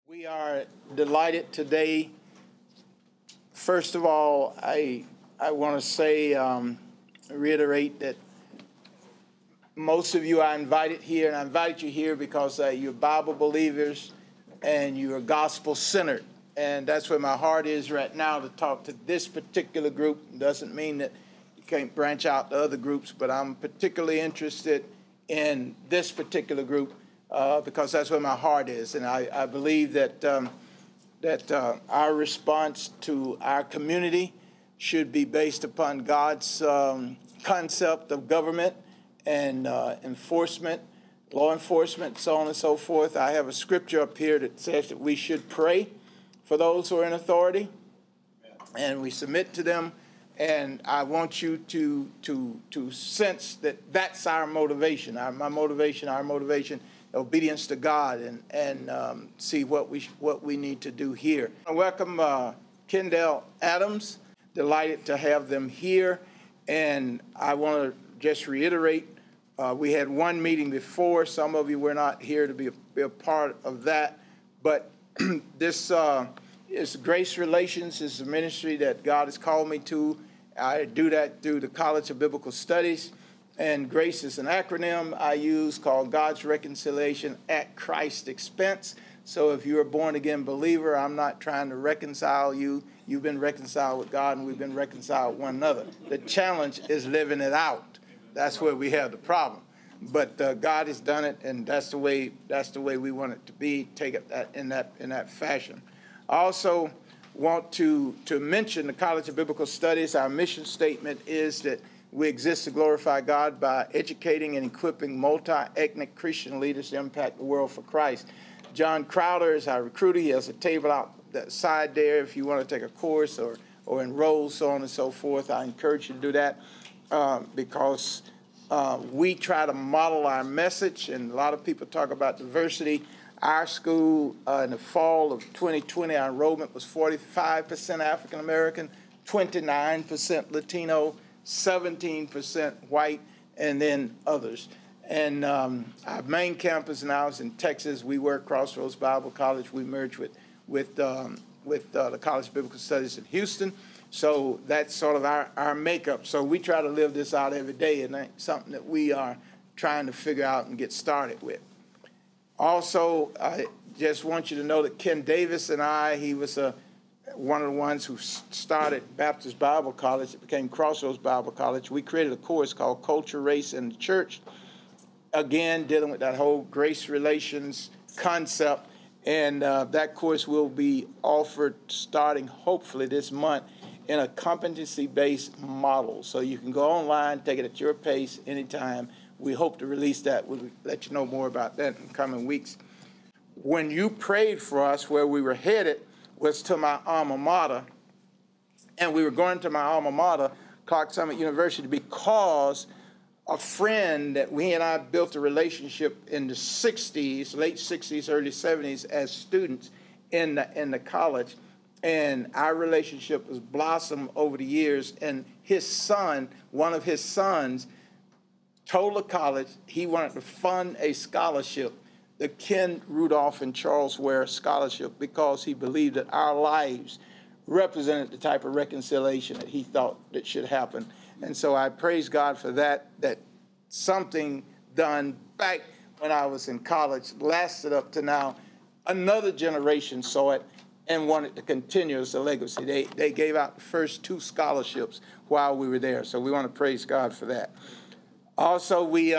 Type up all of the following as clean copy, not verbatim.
We are delighted today. First of all, I want to say, reiterate that most of you are invited here, and I invited you here because you're Bible believers and you're gospel-centered. And that's where my heart is right now, to talk to this particular group. It doesn't mean that you can't branch out to other groups, but I'm particularly interested in this particular group because that's where my heart is. And I believe that our response to our community should be based upon God's concept of government and enforcement, law enforcement, so on and so forth. I have a scripture up here that says that we should pray for those who are in authority, and we submit to them. And I want you to sense that that's our motivation. Our motivation, obedience to God, and see what we need to do here. I welcome Kendall Adams. Delighted to have them here, and I want to just reiterate. We had one meeting before. Some of you were not here to be a part of that, but this is Grace Relations. Is a ministry that God has called me to. I do that through the College of Biblical Studies, and Grace is an acronym I use called God's Reconciliation at Christ's Expense. So if you're a born-again believer, I'm not trying to reconcile you. You've been reconciled with God, and we've been reconciled with one another. The challenge is living it out. That's where we have the problem. But God has done it, and that's the way we want it to be. Take it in that fashion. I also want to mention the College of Biblical Studies. Our mission statement is that we exist to glorify God by educating and equipping multi-ethnic Christian leaders to impact the world for Christ. John Crowder is our recruiter. He has a table out that side there if you want to take a course or enroll, so on and so forth. I encourage you to do that because we try to model our message, and a lot of people talk about diversity. Our school, in the fall of 2020, our enrollment was 45% African American, 29% Latino, 17% white, and then others. And our main campus now is in Texas. We work Crossroads Bible College. We merged with the College of Biblical Studies in Houston. So that's sort of our makeup. So we try to live this out every day, and that's something that we are trying to figure out and get started with. Also, I just want you to know that Ken Davis and he was one of the ones who started Baptist Bible College. It became Crossroads Bible College. We created a course called Culture, Race, and the Church, again, dealing with that whole grace relations concept. And that course will be offered starting hopefully this month in a competency-based model. So you can go online, take it at your pace anytime. We hope to release that. We'll let you know more about that in coming weeks. When you prayed for us, where we were headed was to my alma mater. And we were going to my alma mater, Clark Summit University, because a friend that we and I built a relationship in the 60s, late 60s, early 70s as students in the college. And our relationship has blossomed over the years. And his son, one of his sons, told the college he wanted to fund a scholarship, the Ken Rudolph and Charles Ware Scholarship, because he believed that our lives represented the type of reconciliation that he thought that should happen. And so I praise God for that something done back when I was in college lasted up to now. Another generation saw it and wanted to continue as a legacy. They gave out the first 2 scholarships while we were there. So we want to praise God for that. Also, we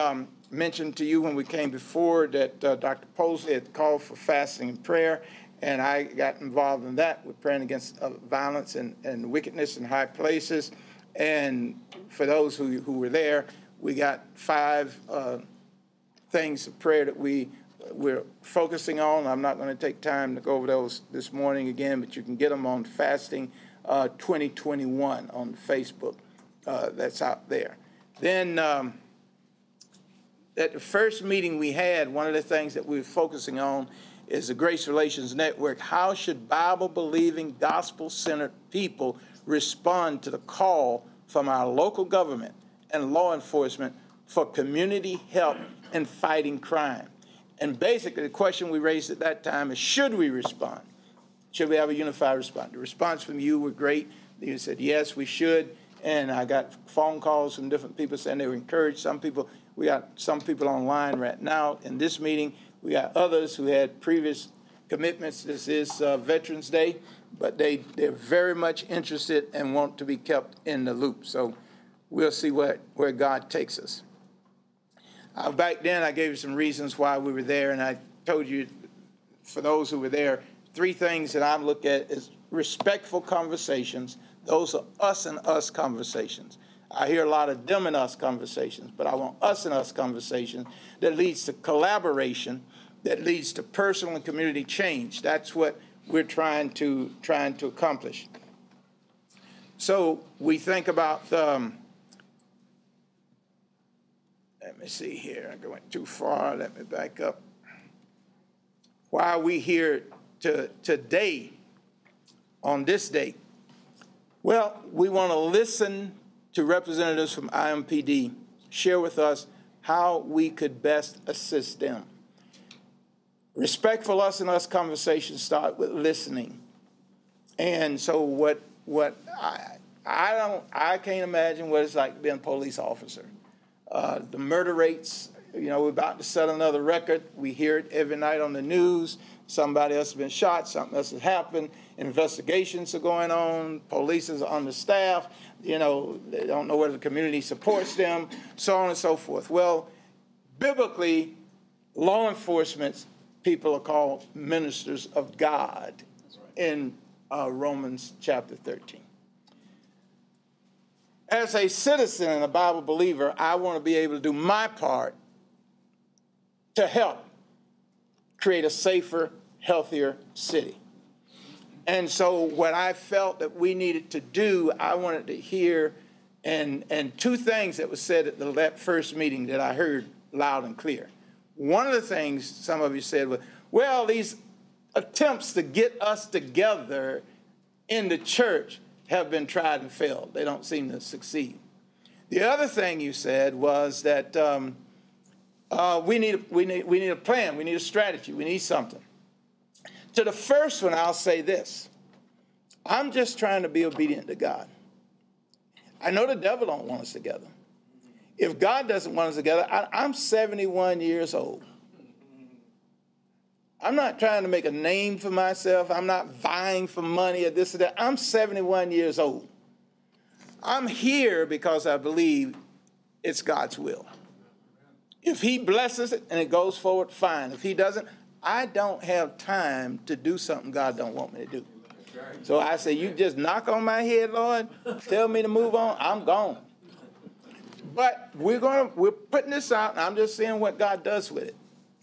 mentioned to you when we came before that Dr. Posley had called for fasting and prayer, and I got involved in that with praying against violence and wickedness in high places. And for those who were there, we got 5 things of prayer that we're focusing on. I'm not going to take time to go over those this morning again, but you can get them on Fasting 2021 on Facebook. That's out there. Then at the first meeting we had, one of the things that we were focusing on is the Grace Relations Network. How should Bible-believing, gospel-centered people respond to the call from our local government and law enforcement for community help in fighting crime? And basically, the question we raised at that time is, should we respond? Should we have a unified response? The response from you were great. You said, yes, we should. And I got phone calls from different people saying they were encouraged. We got some people online right now in this meeting. We got others who had previous commitments. This is Veterans Day, but they're very much interested and want to be kept in the loop. So we'll see where God takes us. Back then, I gave you some reasons why we were there, and I told you, for those who were there, 3 things that I look at is respectful conversations. Those are us and us conversations. I hear a lot of them and us conversations, but I want us and us conversations that leads to collaboration, that leads to personal and community change. That's what we're trying to accomplish. So we think about let me see here. I went too far. Let me back up. Why are we here today on this date? Well, we want to listen to representatives from IMPD share with us how we could best assist them. Respectful us and us conversations start with listening. And so what I can't imagine what it's like to be a police officer. The murder rates, we're about to set another record. We hear it every night on the news. Somebody else has been shot, something else has happened. Investigations are going on. Police is understaffed. They don't know whether the community supports them, so on and so forth. Well, biblically, law enforcement people are called ministers of God in Romans chapter 13. As a citizen and a Bible believer, I want to be able to do my part to help create a safer, healthier city. And so what I felt that we needed to do, I wanted to hear, and 2 things that was said at that first meeting that I heard loud and clear. One of the things some of you said was, well, these attempts to get us together in the church have been tried and failed. They don't seem to succeed. The other thing you said was that we need a plan. We need a strategy. We need something. To the first one, I'll say this. I'm just trying to be obedient to God. I know the devil don't want us together. If God doesn't want us together, I'm 71 years old. I'm not trying to make a name for myself. I'm not vying for money or this or that. I'm 71 years old. I'm here because I believe it's God's will. If he blesses it and it goes forward, fine. If he doesn't, I don't have time to do something God don't want me to do. So I say, you just knock on my head, Lord, tell me to move on, I'm gone. But we're putting this out, and I'm just seeing what God does with it.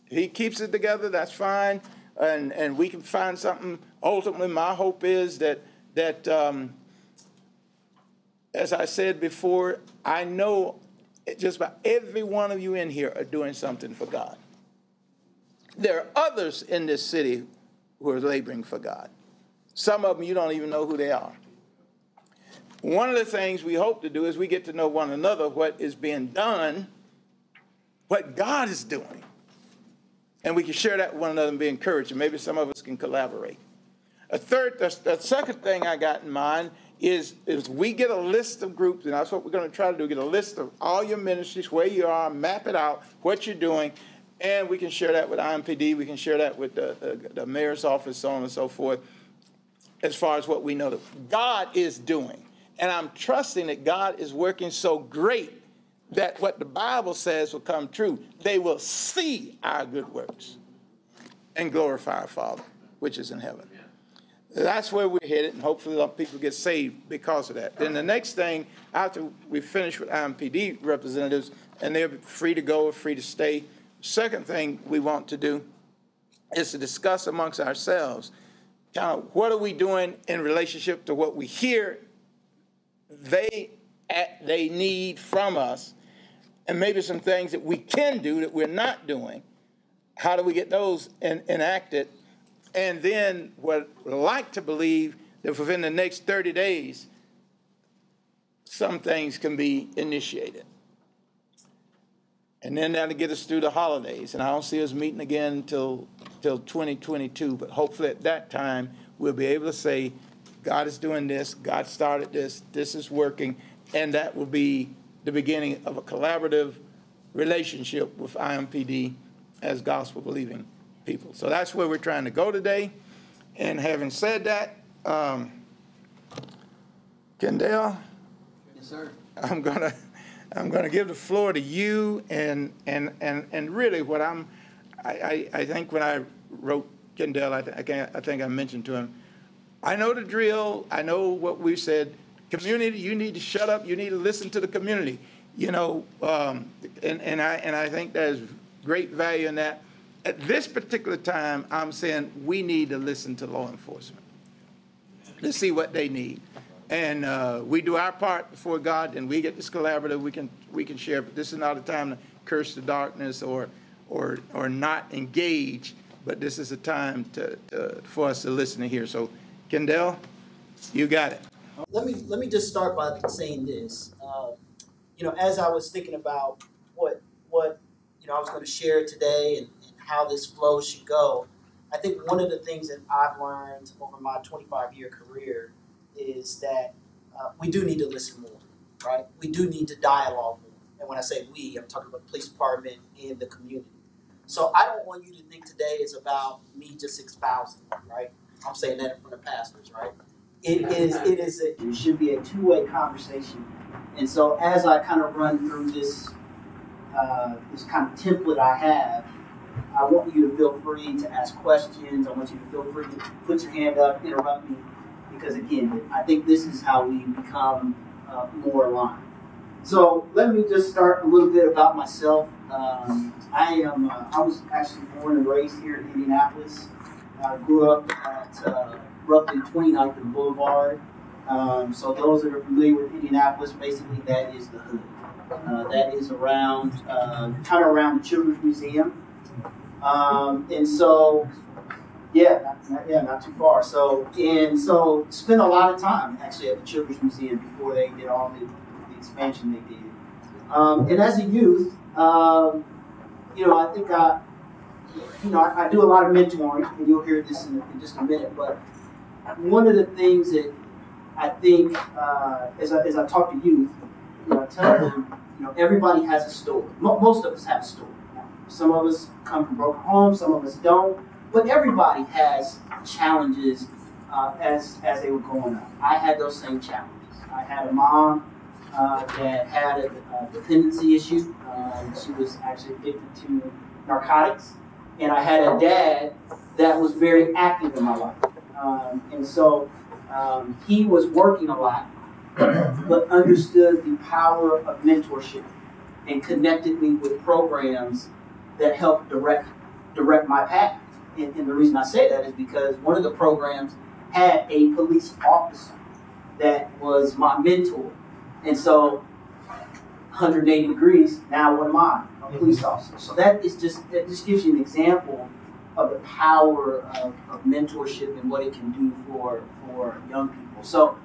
If he keeps it together, that's fine, and we can find something. Ultimately, my hope is that as I said before, I know just about every one of you in here are doing something for God. There are others in this city who are laboring for God. Some of them you don't even know who they are. One of the things we hope to do is we get to know one another, what is being done, what God is doing. And we can share that with one another and be encouraged. And maybe some of us can collaborate. The second thing I got in mind is we get a list of groups, and that's what we're going to try to do, get a list of all your ministries, where you are, map it out, what you're doing, and we can share that with IMPD. We can share that with the mayor's office, so on and so forth, as far as what we know that God is doing. And I'm trusting that God is working so great that what the Bible says will come true. They will see our good works and glorify our Father, which is in heaven. That's where we're headed, and hopefully a lot of people get saved because of that. Then the next thing, after we finish with IMPD representatives, and they're free to go or free to stay, second thing we want to do is to discuss amongst ourselves kind of what are we doing in relationship to what we hear they need from us, and maybe some things that we can do that we're not doing. How do we get those enacted? And then what I'd like to believe that within the next 30 days, some things can be initiated. And then that'll get us through the holidays. And I don't see us meeting again until 2022. But hopefully at that time, we'll be able to say, God is doing this, God started this, this is working, and that will be the beginning of a collaborative relationship with IMPD as gospel-believing people. So that's where we're trying to go today. And having said that, Kendale? Yes, sir. I'm gonna give the floor to you, and really what I think when I wrote Kendale, I think I mentioned to him, I know the drill. I know what we said. Community, you need to shut up. You need to listen to the community. You know, and I think there's great value in that. At this particular time, I'm saying we need to listen to law enforcement to see what they need. And we do our part before God, and we get this collaborative. We can share, but this is not a time to curse the darkness or not engage. But this is a time for us to listen and hear. So, Kendale, you got it. Let me just start by saying this. You know, as I was thinking about what you know I was going to share today and how this flow should go, I think one of the things that I've learned over my 25-year career is that we do need to listen more, right? We do need to dialogue more. And when I say we, I'm talking about the police department and the community. So I don't want you to think today is about me just espousing, right? I'm saying that in front of pastors, right? It should be a two-way conversation. And so as I kind of run through this kind of template I have, I want you to feel free to ask questions. I want you to feel free to put your hand up, interrupt me, because again, I think this is how we become more aligned. So let me just start a little bit about myself. I was actually born and raised here in Indianapolis. I grew up at roughly 29th and Boulevard. So those that are familiar with Indianapolis, basically that is the hood. That is around, kind of around the Children's Museum. And so, not too far. So spent a lot of time actually at the Children's Museum before they did all the expansion they did. And as a youth, you know, I think I do a lot of mentoring, and you'll hear this in just a minute. But one of the things that I think, as I talk to youth, you know, I tell them, you know, everybody has a story. Most of us have a story. Some of us come from broken homes, some of us don't. But everybody has challenges as they were growing up. I had those same challenges. I had a mom that had a dependency issue. She was actually addicted to narcotics. And I had a dad that was very active in my life. And so he was working a lot, but understood the power of mentorship and connected me with programs that helped direct my path. And the reason I say that is because one of the programs had a police officer that was my mentor. And so 180 degrees, now what am I? A police officer. So that just gives you an example of the power of mentorship and what it can do for young people. So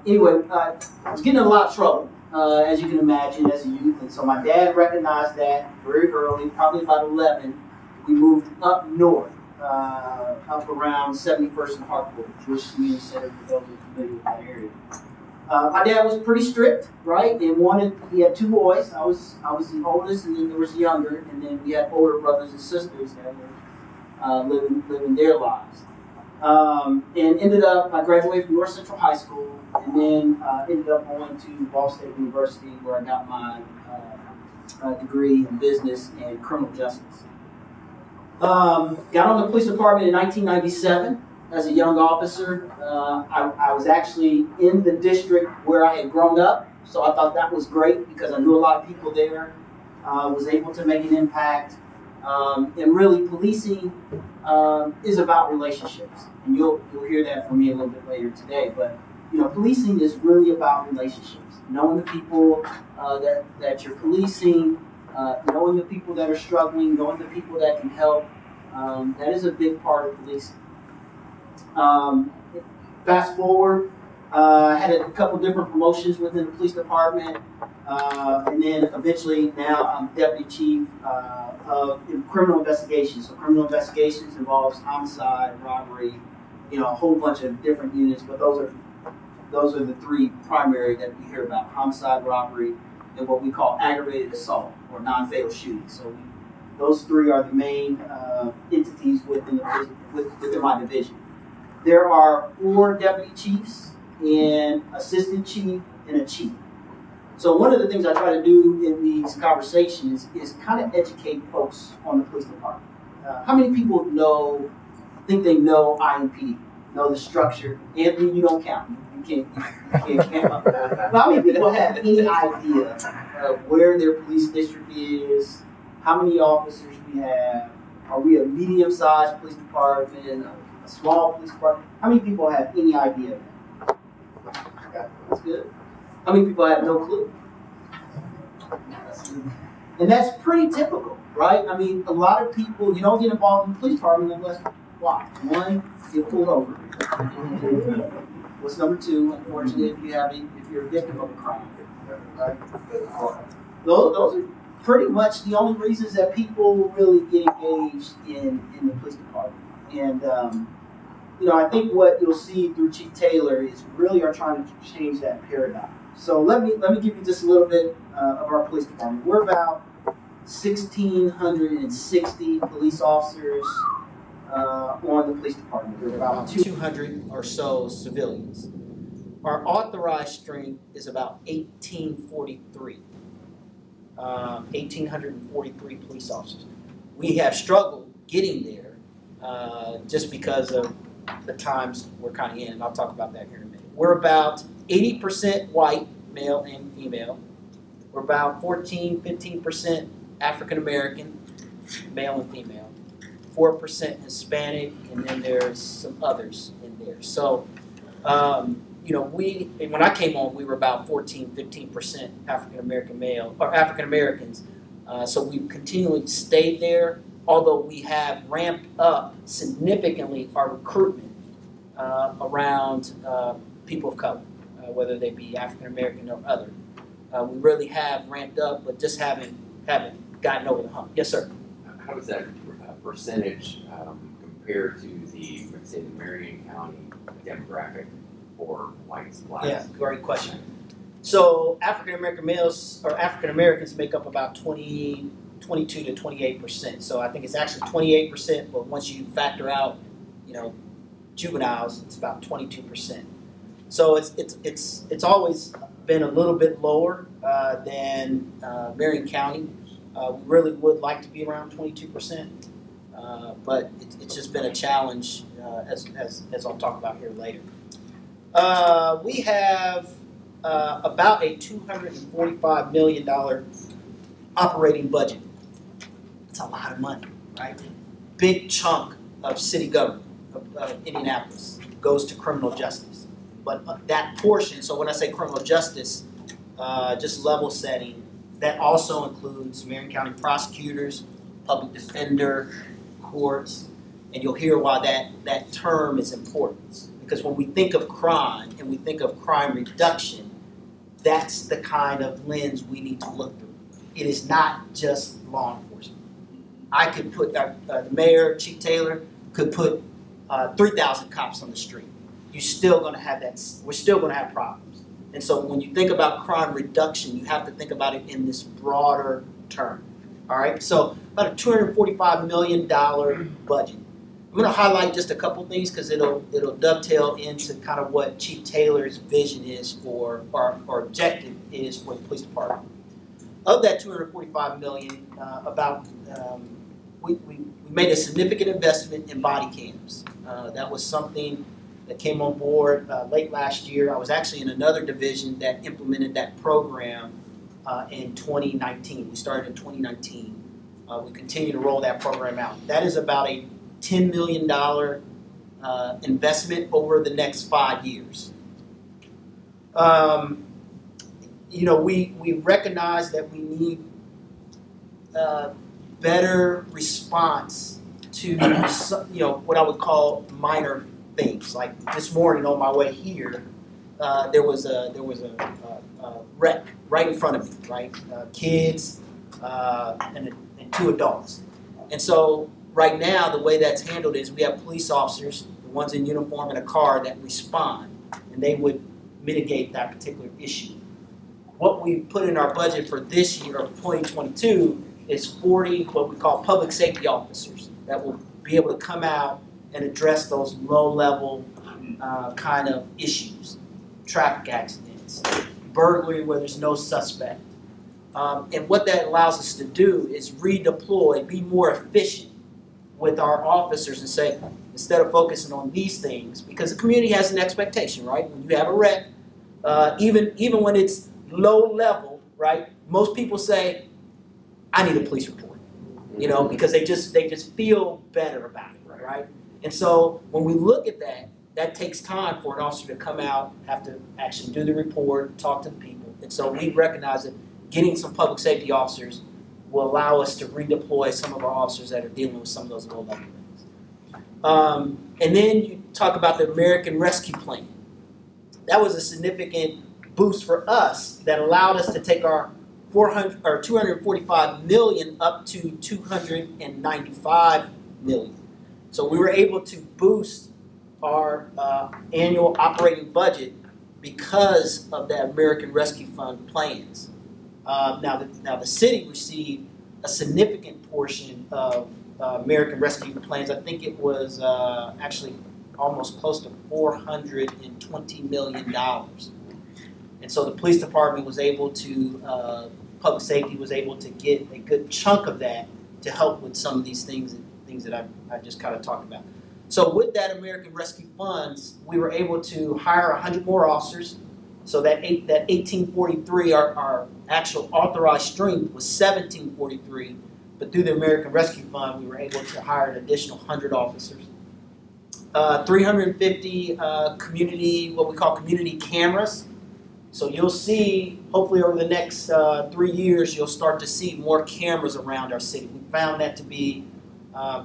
anyway, I was getting in a lot of trouble, as you can imagine, as a youth. And so my dad recognized that very early, probably about 11. We moved up north, up around 71st and Hartford, Jewish Community Center, for those who are familiar with that area. My dad was pretty strict, right? And he had two boys. I was the oldest, and then there was the younger, and then we had older brothers and sisters that were living their lives. And ended up, I graduated from North Central High School, and then ended up going to Ball State University, where I got my degree in business and criminal justice. Got on the police department in 1997 as a young officer. I was actually in the district where I had grown up, so I thought that was great because I knew a lot of people there, was able to make an impact. And really, policing is about relationships, and you'll hear that from me a little bit later today. But you know, policing is really about relationships, knowing the people that you're policing, knowing the people that are struggling, knowing the people that can help. That is a big part of policing. Fast forward, I had a couple different promotions within the police department, and then eventually now I'm deputy chief of criminal investigations. So criminal investigations involves homicide, robbery, a whole bunch of different units, but those are the three primary that we hear about: homicide, robbery, and what we call aggravated assault or non-fatal shooting. So those three are the main entities within my division. There are 4 deputy chiefs, and assistant chief, and a chief. So one of the things I try to do in these conversations is kind of educate folks on the police department. How many people think they know IMPD, know the structure? Anthony, you don't count. You can't count. But how many people have any idea of where their police district is, how many officers we have? Are we a medium-sized police department, a small police department? How many people have any idea of that? That's good. How many people have no clue? And that's pretty typical, right? I mean, a lot of people, you don't get involved in the police department unless, why? 1, get pulled over. What's number 2? Unfortunately, if you're a victim of a crime, right? Those are pretty much the only reasons that people really get engaged in the police department. And I think what you'll see through Chief Taylor is really are trying to change that paradigm. So let me give you just a little bit of our police department. We're about 1,660 police officers on the police department. There are about 200 or so civilians. Our authorized strength is about 1,843. 1,843 police officers. We have struggled getting there just because of the times we're kind of in, and I'll talk about that here in a minute. We're about 80% white, male and female. We're about 15% African American, male and female. 4% Hispanic, and then there's some others in there. So, when I came on, we were about 15% African American male, or African Americans. So we've continually stayed there, although we have ramped up significantly our recruitment around people of color, whether they be African American or other. We really have ramped up, but just haven't gotten over the hump. Yes, sir. How does that percentage compare to the, let's say, the Marion County demographic for whites, blacks? Yeah, great question. So African American males or African Americans make up about 22 to 28%. So I think it's actually 28%, but once you factor out, juveniles, it's about 22%. So it's always been a little bit lower than Marion County. We really would like to be around 22%, but it's just been a challenge, as I'll talk about here later. We have about a $245 million operating budget. It's a lot of money, right? Big chunk of city government of Indianapolis goes to criminal justice. But that portion, so when I say criminal justice, just level setting, that also includes Marion County prosecutors, public defender, courts, and you'll hear why that term is important. Because when we think of crime and we think of crime reduction, that's the kind of lens we need to look through. It is not just law enforcement. I could put, the mayor, Chief Taylor, could put 3,000 cops on the street. You're still going to have that. We're still going to have problems. And so when you think about crime reduction, you have to think about it in this broader term. All right? So about a $245 million budget. I'm going to highlight just a couple things because it'll dovetail into kind of what Chief Taylor's vision is for, or objective is for the police department. Of that $245 million, we made a significant investment in body cams. That was something that came on board late last year. I was actually in another division that implemented that program in 2019. We started in 2019. We continue to roll that program out. That is about a $10 million investment over the next 5 years. We recognize that we need better response to what I would call minor things. Like this morning on my way here, there was a wreck right in front of me, right? Kids and 2 adults. And so right now, the way that's handled is we have police officers, the ones in uniform in a car, that respond, and they would mitigate that particular issue. What we put in our budget for this year, of 2022, is 40 what we call public safety officers that will be able to come out and address those low-level kind of issues, traffic accidents, burglary where there's no suspect. And what that allows us to do is redeploy, be more efficient with our officers and say, instead of focusing on these things, because the community has an expectation, right? When you have a wreck, even when it's low level, right? Most people say, I need a police report, you know, because they just feel better about it, right? And so when we look at that, that takes time for an officer to come out, have to actually do the report, talk to the people. And so we recognize that getting some public safety officers will allow us to redeploy some of our officers that are dealing with some of those low-level things. And then you talk about the American Rescue Plan. That was a significant boost for us that allowed us to take our 245 million up to 295 million. So we were able to boost our annual operating budget because of the American Rescue Fund plans. Now the city received a significant portion of American Rescue plans. I think it was actually almost close to $420 million. And so the police department was able to, public safety was able to get a good chunk of that to help with some of these things that I just kind of talked about. So with that American Rescue Funds, we were able to hire 100 more officers. So that 1843, our actual authorized strength was 1743, but through the American Rescue Fund, we were able to hire an additional 100 officers. 350 community, what we call community cameras. So you'll see, hopefully over the next 3 years, you'll start to see more cameras around our city. We found that to be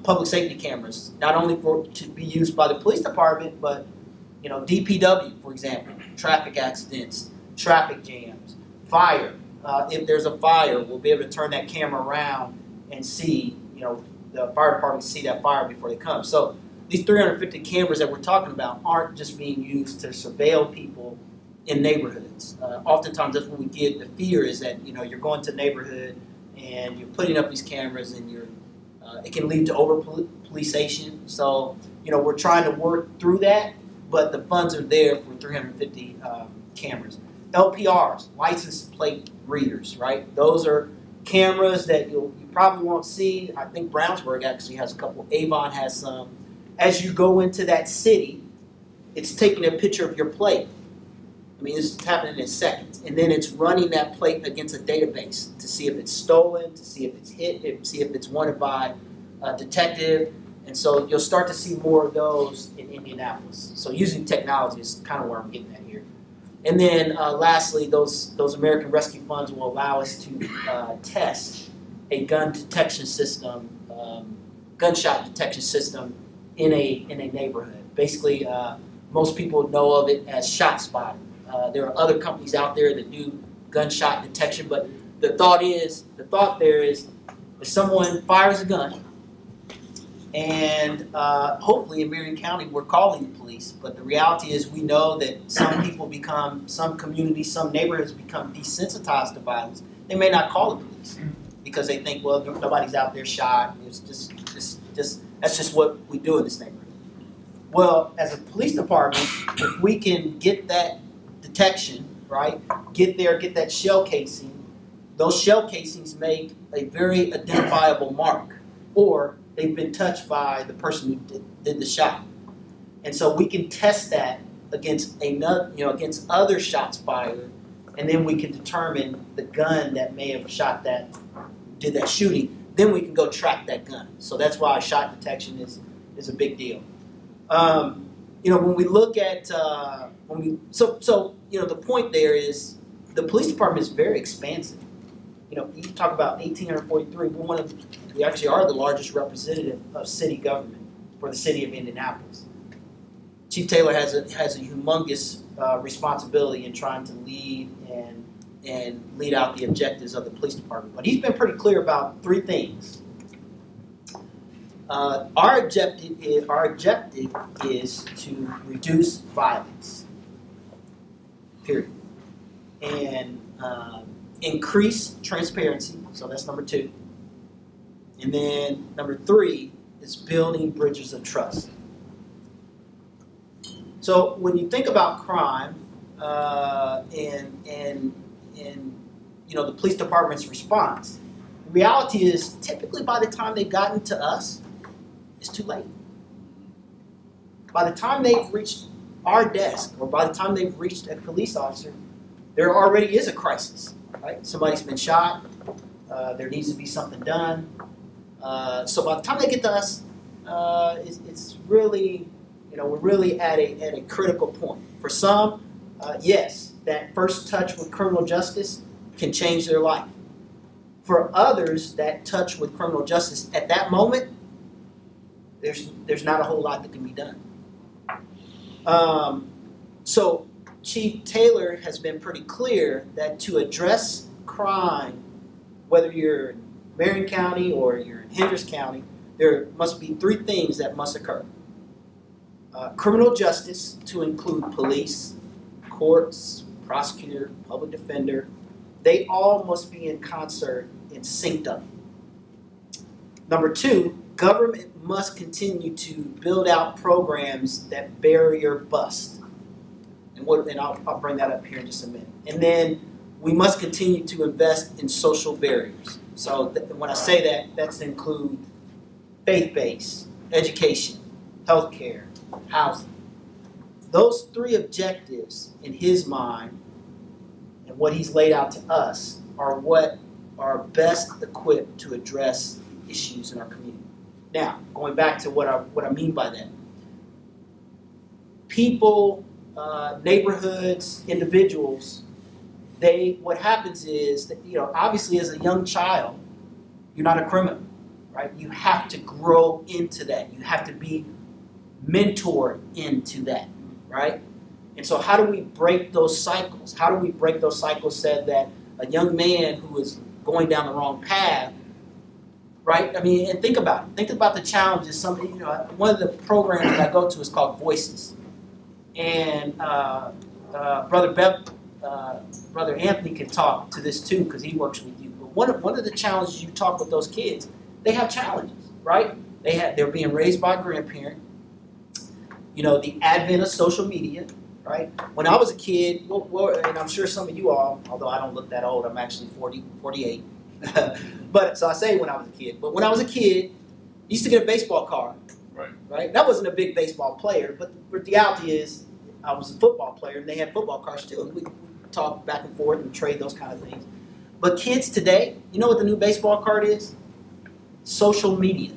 public safety cameras, not only to be used by the police department, but you know, DPW, for example, traffic accidents, traffic jams, fire. If there's a fire, we'll be able to turn that camera around and see, you know, the fire department see that fire before they come. So these 350 cameras that we're talking about aren't just being used to surveil people in neighborhoods. Oftentimes that's what we get. The fear is that, you know, you're going to a neighborhood and you're putting up these cameras and it can lead to over-policing. So, you know, we're trying to work through that, but the funds are there for 350 cameras. LPRs, license plate readers, right? Those are cameras that you probably won't see. I think Brownsburg actually has a couple. Avon has some. As you go into that city, it's taking a picture of your plate. I mean, this is happening in seconds. And then it's running that plate against a database to see if it's stolen, to see if it's hit, see if it's wanted by a detective. And so you'll start to see more of those in Indianapolis. So using technology is kind of where I'm getting at here. And then lastly, those American Rescue Funds will allow us to test a gun detection system, gunshot detection system in a neighborhood. Basically, most people know of it as ShotSpot. There are other companies out there that do gunshot detection, but the thought there is if someone fires a gun, and hopefully in Marion County we're calling the police, but the reality is we know that some communities, some neighborhoods become desensitized to violence. They may not call the police because they think, well, nobody's out there shot. It's just that's just what we do in this neighborhood. Well, as a police department, if we can get that detection, right, get that shell casing, those shell casings make a very identifiable mark, or they've been touched by the person who did the shot. And so we can test that against against other shots fired, and then we can determine the gun that may have did that shooting. Then we can go track that gun. So that's why shot detection is a big deal. When we look at the point there is the police department is very expansive. You talk about 1843. We actually are the largest representative of city government for the city of Indianapolis. Chief Taylor has a humongous responsibility in trying to lead and lead out the objectives of the police department. But he's been pretty clear about three things. Our objective is to reduce violence, period, and increase transparency. So that's number 2. And then number 3 is building bridges of trust. So when you think about crime and the police department's response, the reality is typically by the time they've gotten to us, it's too late. By the time they've reached our desk, or by the time they've reached a police officer, there already is a crisis. Right? Somebody's been shot. There needs to be something done. So by the time they get to us, it's really, we're really at a critical point. For some, yes, that first touch with criminal justice can change their life. For others, that touch with criminal justice at that moment, there's not a whole lot that can be done. So Chief Taylor has been pretty clear that to address crime, whether you're in Marion County or you're in Hendricks County, there must be 3 things that must occur. Criminal justice, to include police, courts, prosecutor, public defender, they all must be in concert and synced up. Number 2, government must continue to build out programs that barrier bust. And I'll bring that up here in just a minute. And then we must continue to invest in social barriers. So when I say that, that's include faith-based, education, healthcare, housing. Those 3 objectives in his mind and what he's laid out to us are what are best equipped to address issues in our community. Now, going back to what I mean by that. People, neighborhoods, individuals, what happens is that, obviously as a young child, you're not a criminal, right? You have to grow into that. You have to be mentored into that, right? And so how do we break those cycles? How do we break those cycles so that a young man who is going down the wrong path, right? I mean, and think about it. Think about the challenges. One of the programs that I go to is called Voices. And Brother Anthony can talk to this too because he works with you. But one of the challenges you talk with those kids, they have challenges, right? They're being raised by a grandparent. The advent of social media, right? When I was a kid, and I'm sure some of you all, although I don't look that old, I'm actually 48. But so I say when I was a kid. But when I was a kid, I used to get a baseball card. Right? That wasn't a big baseball player, but the reality is I was a football player, and they had football cards too. And we talk back and forth and trade those kind of things. But kids today, you know what the new baseball card is? Social media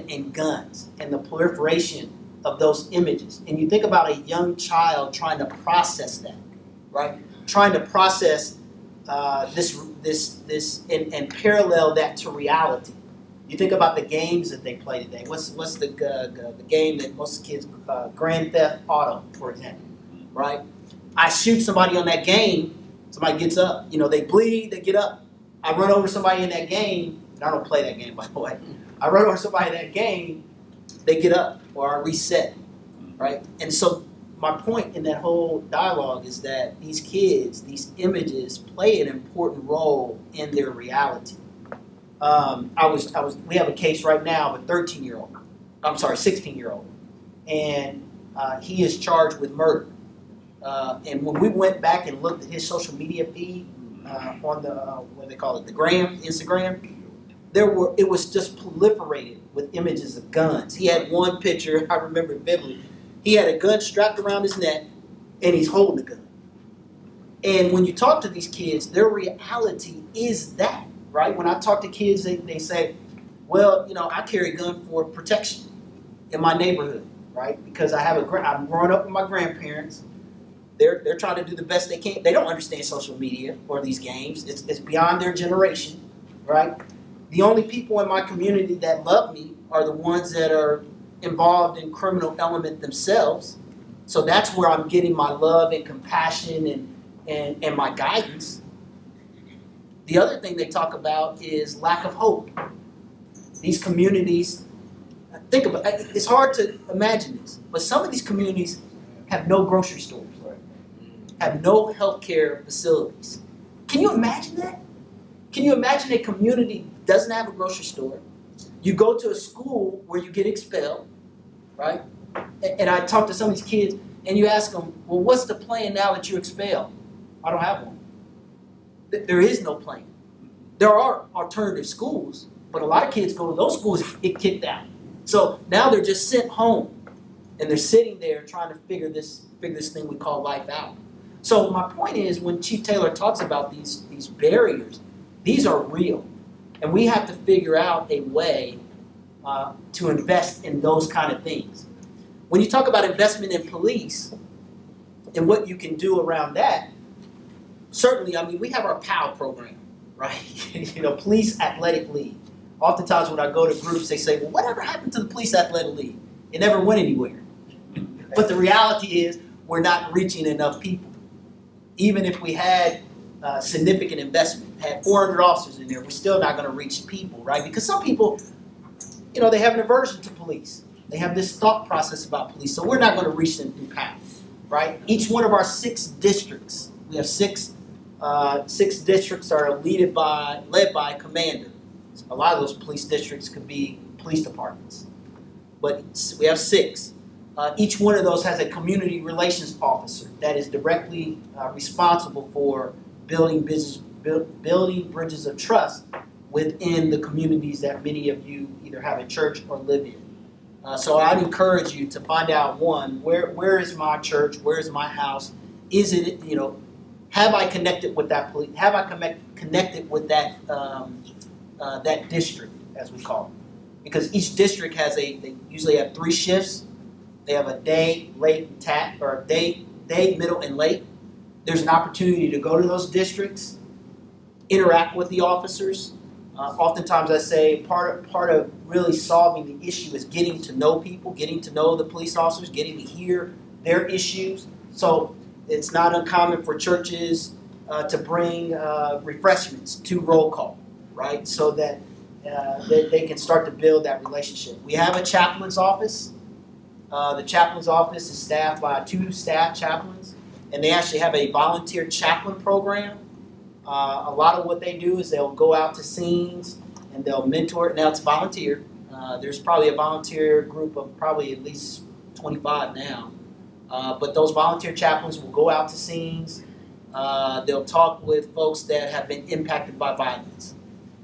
and guns and the proliferation of those images. And you think about a young child trying to process that, right? Trying to process this and parallel that to reality. You think about the games that they play today. What's the game that most kids, Grand Theft Auto, for example, right? I shoot somebody on that game, somebody gets up. They bleed, they get up. I run over somebody in that game, and I don't play that game, by the way. I run over somebody in that game, they get up, or I reset, right? And so my point in that whole dialogue is that these kids, these images, play an important role in their reality. We have a case right now of a 16-year-old, and he is charged with murder. And when we went back and looked at his social media feed on the what do they call it, the Instagram, it was just proliferated with images of guns. He had one picture, I remember vividly. He had a gun strapped around his neck, and he's holding a gun. And when you talk to these kids, their reality is that. Right? When I talk to kids, they say, well, I carry a gun for protection in my neighborhood, right? Because I'm growing up with my grandparents. They're trying to do the best they can. They don't understand social media or these games. It's beyond their generation, right? The only people in my community that love me are the ones that are involved in criminal element themselves. So that's where I'm getting my love and compassion and my guidance. The other thing they talk about is lack of hope. These communities, think about it, it's hard to imagine this, but some of these communities have no grocery stores, have no healthcare facilities. Can you imagine that? Can you imagine a community doesn't have a grocery store? You go to a school where you get expelled, right? And I talk to some of these kids, and you ask them, well, what's the plan now that you're expelled? I don't have one. There is no plan. There are alternative schools, but a lot of kids go to those schools and get kicked out. So now they're just sent home, and they're sitting there trying to figure this thing we call life out. So my point is, when Chief Taylor talks about these barriers, these are real, and we have to figure out a way to invest in those kind of things. When you talk about investment in police and what you can do around that, certainly, I mean, we have our POW program, right? Police Athletic League. Oftentimes when I go to groups, they say, well, whatever happened to the Police Athletic League? It never went anywhere. But the reality is we're not reaching enough people. Even if we had significant investment, had 400 officers in there, we're still not going to reach people, right? Because some people, they have an aversion to police. They have this thought process about police, so we're not going to reach them through POW, right? Each one of our 6 districts, we have 6 districts are led by a commander. A lot of those police districts could be police departments, but we have 6. Each one of those has a community relations officer that is directly responsible for building bridges of trust within the communities that many of you either have a church or live in. So I'd encourage you to find out, one, where is my church? Where is my house? Is it, have I connected with that police? Have I connected with that that district, as we call it? Because each district they usually have 3 shifts. They have a day, late, or day, middle, and late. There's an opportunity to go to those districts, interact with the officers. Oftentimes I say part of really solving the issue is getting to know people, getting to know the police officers, getting to hear their issues. So it's not uncommon for churches to bring refreshments to roll call, right? So that they can start to build that relationship. We have a chaplain's office. The chaplain's office is staffed by 2 staff chaplains, and they actually have a volunteer chaplain program. A lot of what they do is they'll go out to scenes and they'll mentor. Now it's volunteer. There's probably a volunteer group of probably at least 25 now. But those volunteer chaplains will go out to scenes. They'll talk with folks that have been impacted by violence.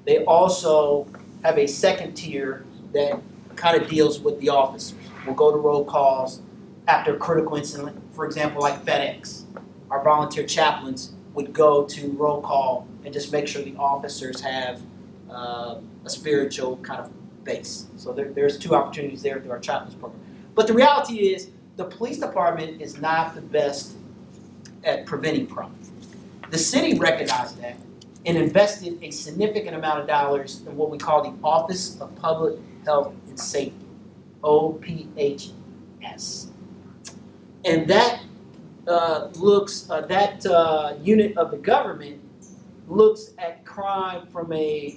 They also have a second tier that kind of deals with the officers. We'll go to roll calls after a critical incident, for example, like FedEx. Our volunteer chaplains would go to roll call and just make sure the officers have a spiritual kind of base. So there's 2 opportunities there through our chaplains program. But the reality is the police department is not the best at preventing crime. The city recognized that and invested a significant amount of dollars in what we call the Office of Public Health and Safety, OPHS. And that unit of the government looks at crime from a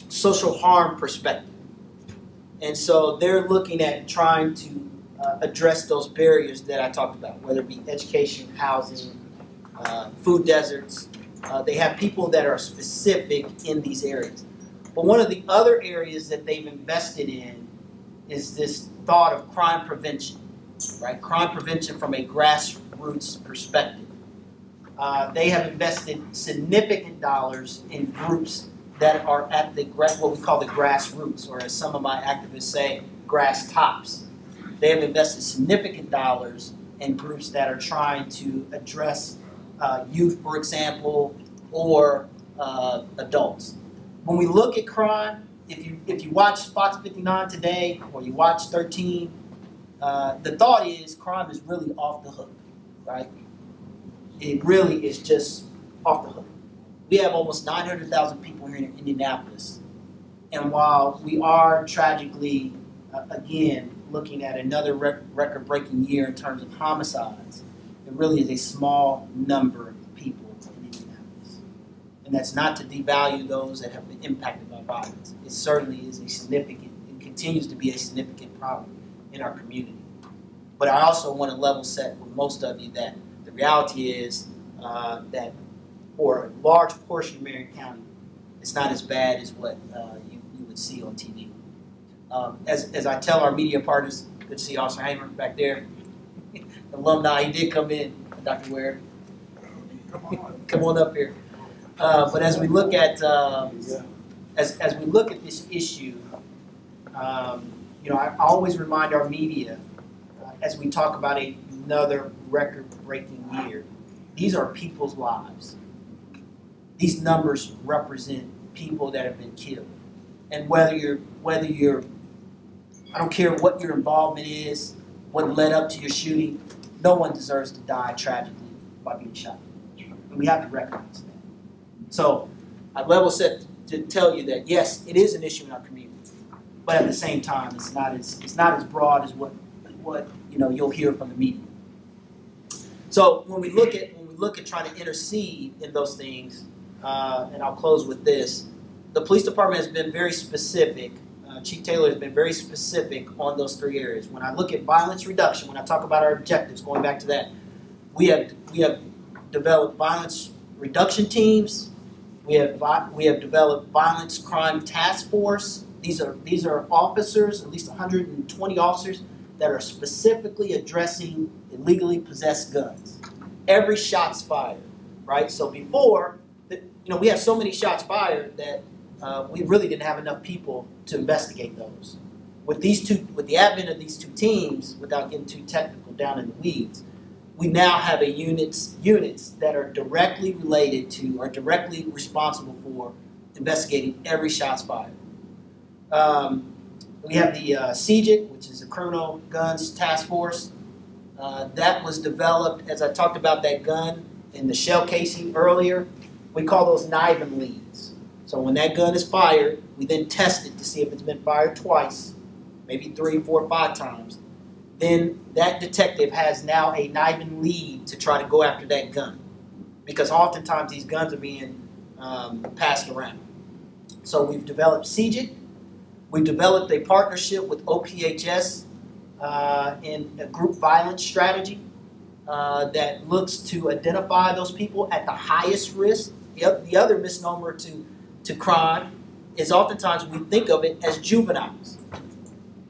social harm perspective. And so they're looking at trying to address those barriers that I talked about, whether it be education, housing, food deserts. They have people that are specific in these areas. But one of the other areas that they've invested in is this thought of crime prevention, right? Crime prevention from a grassroots perspective. They have invested significant dollars in groups that are at what we call the grassroots, or as some of my activists say, grass tops. They have invested significant dollars in groups that are trying to address youth, for example, or adults. When we look at crime, if you watch Fox 59 today, or you watch 13, the thought is crime is really off the hook, right? It really is just off the hook. We have almost 900,000 people here in Indianapolis. And while we are tragically, again, looking at another record-breaking year in terms of homicides, it really is a small number of people in Indianapolis. And that's not to devalue those that have been impacted by violence. It certainly is a significant, and continues to be a significant problem in our community. But I also want to level set with most of you that the reality is that for a large portion of Marion County, it's not as bad as what you would see on TV. As I tell our media partners, good to see Officer Hamer back there, alumni, he did come in, Dr. Ware. Come on up here. But as we look at as we look at this issue, I always remind our media as we talk about another record-breaking year. These are people's lives. These numbers represent people that have been killed, and whether you're I don't care what your involvement is, what led up to your shooting, no one deserves to die tragically by being shot. And we have to recognize that. So I level set to tell you that yes, it is an issue in our community, but at the same time, it's not as broad as what you'll hear from the media. So when we look at trying to intercede in those things, and I'll close with this, the police department has been very specific. Chief Taylor has been very specific on those three areas. When I look at violence reduction, when I talk about our objectives, going back to that, we have developed violence reduction teams. We have developed violence crime task force. These are officers, at least 120 officers, that are specifically addressing illegally possessed guns. Every shot's fired, right? So before, we have so many shots fired that we really didn't have enough people to investigate those. With the advent of these two teams, without getting too technical down in the weeds, we now have units that are directly related to, or directly responsible for investigating every shot's fired. We have the CJIT, which is the Criminal Guns Task Force. That was developed, as I talked about that gun in the shell casing earlier, we call those Niven leads. So when that gun is fired, we then test it to see if it's been fired twice, maybe 3, 4, 5 times. Then that detective has now a Niven lead to try to go after that gun, because oftentimes these guns are being passed around. So we've developed CJIT. We've developed a partnership with OPHS in a group violence strategy that looks to identify those people at the highest risk. The other misnomer to crime is oftentimes we think of it as juveniles.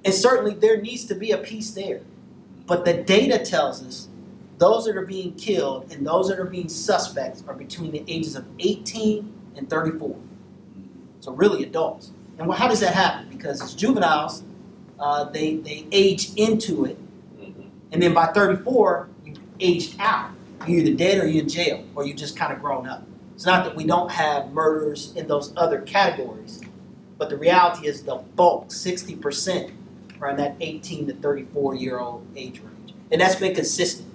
And certainly there needs to be a piece there. But the data tells us those that are being killed and those that are being suspects are between the ages of 18 and 34. So really adults. And how does that happen? Because as juveniles, they age into it. And then by 34, you've aged out. You're either dead or you're in jail, or you just kind of grown up. It's not that we don't have murders in those other categories, but the reality is the bulk, 60%, are in that 18 to 34-year-old age range. And that's been consistent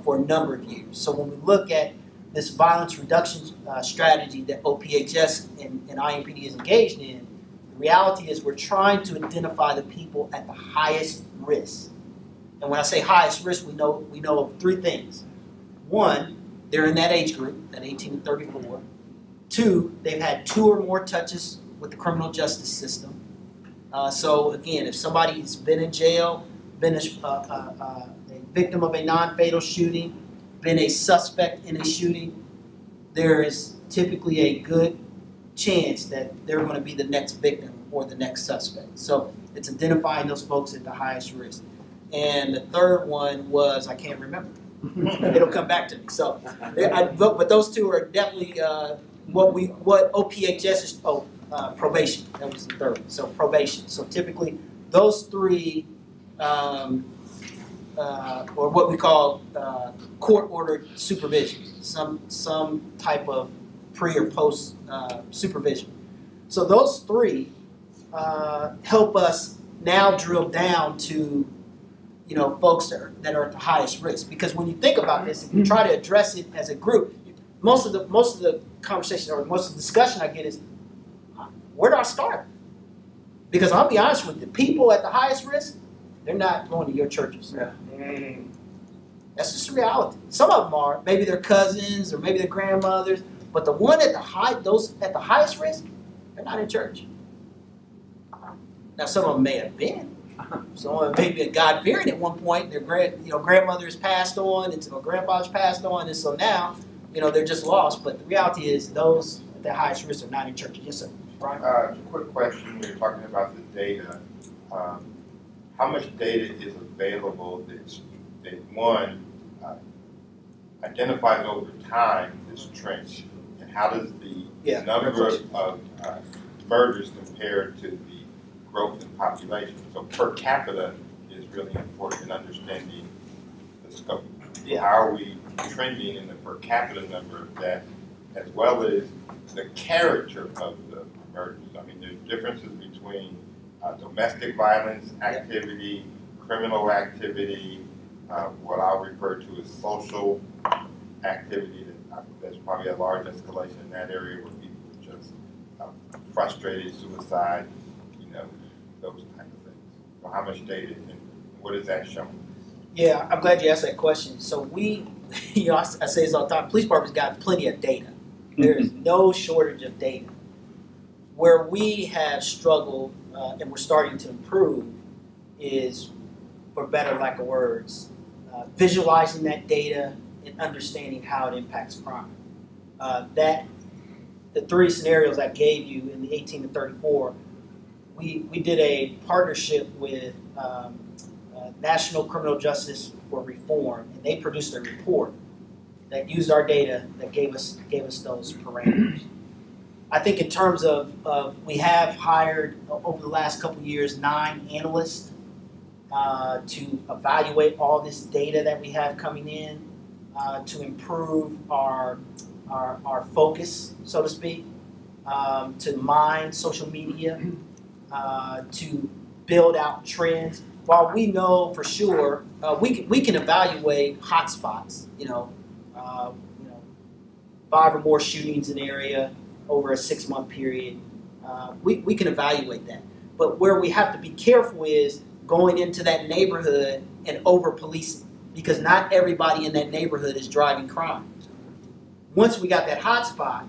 for a number of years. So when we look at this violence reduction strategy that OPHS and IMPD is engaged in, the reality is we're trying to identify the people at the highest risk. And when I say highest risk, we know of 3 things. 1, they're in that age group, that 18 to 34. 2, they've had 2 or more touches with the criminal justice system. So again, if somebody's been in jail, been a victim of a non-fatal shooting, been a suspect in a shooting, there is typically a good chance that they're going to be the next victim or the next suspect. So it's identifying those folks at the highest risk. And the third one was, I can't remember. It'll come back to me. So, but those 2 are definitely what OPHS is. Probation. That was the third. So probation. So typically, those 3, or what we call court-ordered supervision, some type of pre or post supervision. So those 3 help us now drill down to folks that are at the highest risk. Because when you think about this, if you try to address it as a group, most of the conversation or most of the discussion I get is, where do I start? Because I'll be honest with you, people at the highest risk, They're not going to your churches. Yeah. That's just reality. Some of them are. Maybe they're cousins or maybe they're grandmothers. But the one at the highest risk, they're not in church. Now some of them may have been. Some of them may be God-fearing at one point. Their grandmother's passed on, and some grandfathers passed on, and so now, they're just lost. But the reality is, those at the highest risk are not in church. Yes, sir. Brian? Quick question. We're talking about the data. How much data is available that one identifies over time this trend, and how does the number of murders compare to the growth in population? So per capita is really important in understanding the scope. Yeah. How are we trending in the per capita number of that, as well as the character of the murders? I mean, there's differences between domestic violence activity, criminal activity, what I'll refer to as social activity. There's probably a large escalation in that area where people are just frustrated, suicide, those type of things. So how much data and what is that showing? Yeah, I'm glad you asked that question. So we, I say this all the time, police department's got plenty of data. There is no shortage of data. Where we have struggled and we're starting to improve is, for better lack of words, visualizing that data and understanding how it impacts crime. The three scenarios I gave you in the 18 to 34, we did a partnership with National Criminal Justice for Reform, and they produced a report that used our data that gave us those parameters. I think in terms of we have hired over the last couple of years 9 analysts to evaluate all this data that we have coming in to improve our focus, so to speak, to mine social media, to build out trends. While we know for sure we can evaluate hotspots, 5 or more shootings in an area over a 6-month period, we can evaluate that. But where we have to be careful is going into that neighborhood and over-policing, because not everybody in that neighborhood is driving crime. Once we got that hotspot,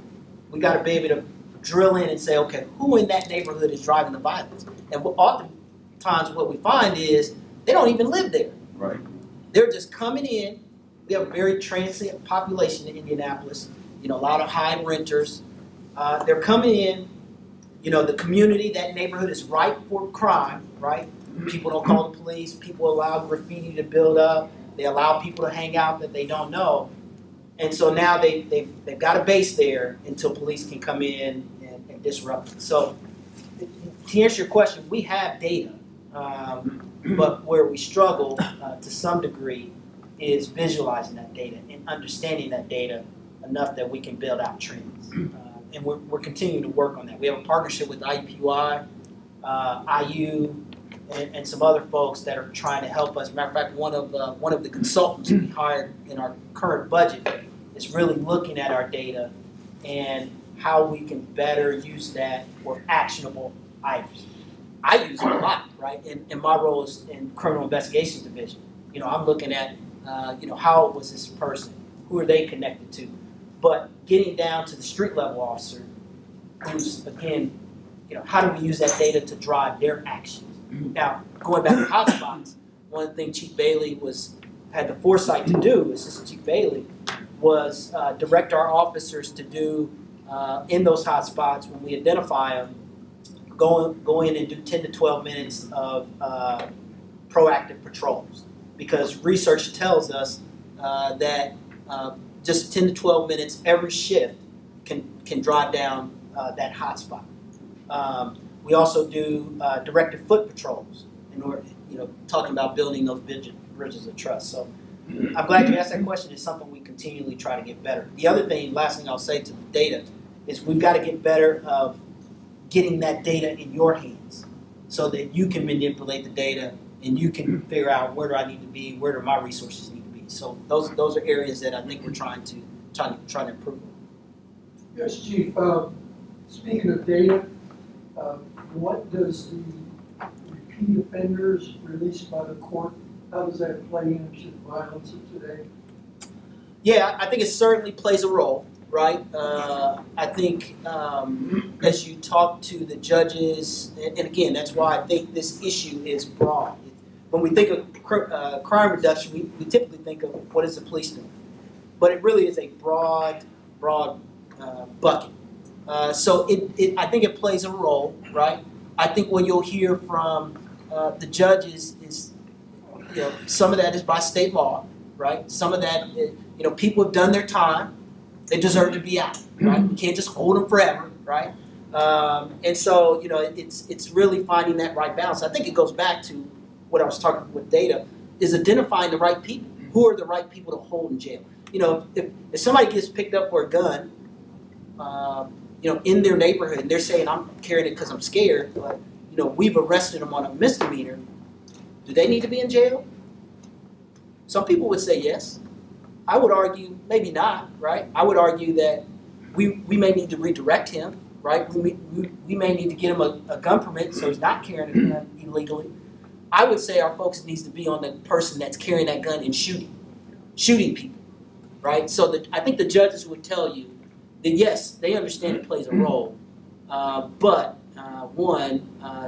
we got to be able to drill in and say, okay, who in that neighborhood is driving the violence? And oftentimes what we find is they don't even live there. Right. They're just coming in. We have a very transient population in Indianapolis, a lot of high renters. They're coming in, the community, that neighborhood is ripe for crime, right? People don't call the police. People allow graffiti to build up. They allow people to hang out that they don't know. And so now they've got a base there until police can come in and disrupt it. So to answer your question, we have data, but where we struggle to some degree is visualizing that data and understanding that data enough that we can build out trends. And we're continuing to work on that. We have a partnership with IUPUI, IU, and some other folks that are trying to help us. Matter of fact, one of the consultants we hired in our current budget is really looking at our data and how we can better use that for actionable items. I use it a lot, right? In my role is in criminal investigations division. I'm looking at, how was this person? Who are they connected to? But getting down to the street level officer, who's, again, how do we use that data to drive their actions? Now, going back to hotspots, one of the things Chief Bailey had the foresight to do, Assistant Chief Bailey, was direct our officers to do in those hotspots when we identify them, go in and do 10 to 12 minutes of proactive patrols, because research tells us that just 10 to 12 minutes every shift can drive down that hotspot. We also do directed foot patrols in order, talking about building those bridges of trust. So I'm glad you asked that question. It's something we continually try to get better. The other thing, last thing I'll say to the data, is we've got to get better of getting that data in your hands so that you can manipulate the data and you can figure out where do I need to be, where do my resources need to be. So those are areas that I think we're trying to improve. Yes, Chief. Speaking of data, what does the repeat offenders released by the court? How does that play into the violence of today? Yeah, I think it certainly plays a role, right? I think as you talk to the judges, and again, that's why I think this issue is broad. When we think of crime reduction, we typically think of what is the police doing, but it really is a broad bucket. So I think it plays a role, right? I think what you'll hear from the judges is, some of that is by state law, right? Some of that, people have done their time; they deserve to be out, right? We can't just hold them forever, right? And so, it's really finding that right balance. I think it goes back to what I was talking with data, is identifying the right people. Who are the right people to hold in jail? If somebody gets picked up for a gun, in their neighborhood, and they're saying, I'm carrying it because I'm scared, but, we've arrested them on a misdemeanor, do they need to be in jail? Some people would say yes. I would argue maybe not, right? I would argue that we may need to redirect him, right? We may need to get him a gun permit so he's not carrying a gun illegally. I would say our focus needs to be on the person that's carrying that gun and shooting people, right? So I think the judges would tell you that yes, they understand it plays a role, but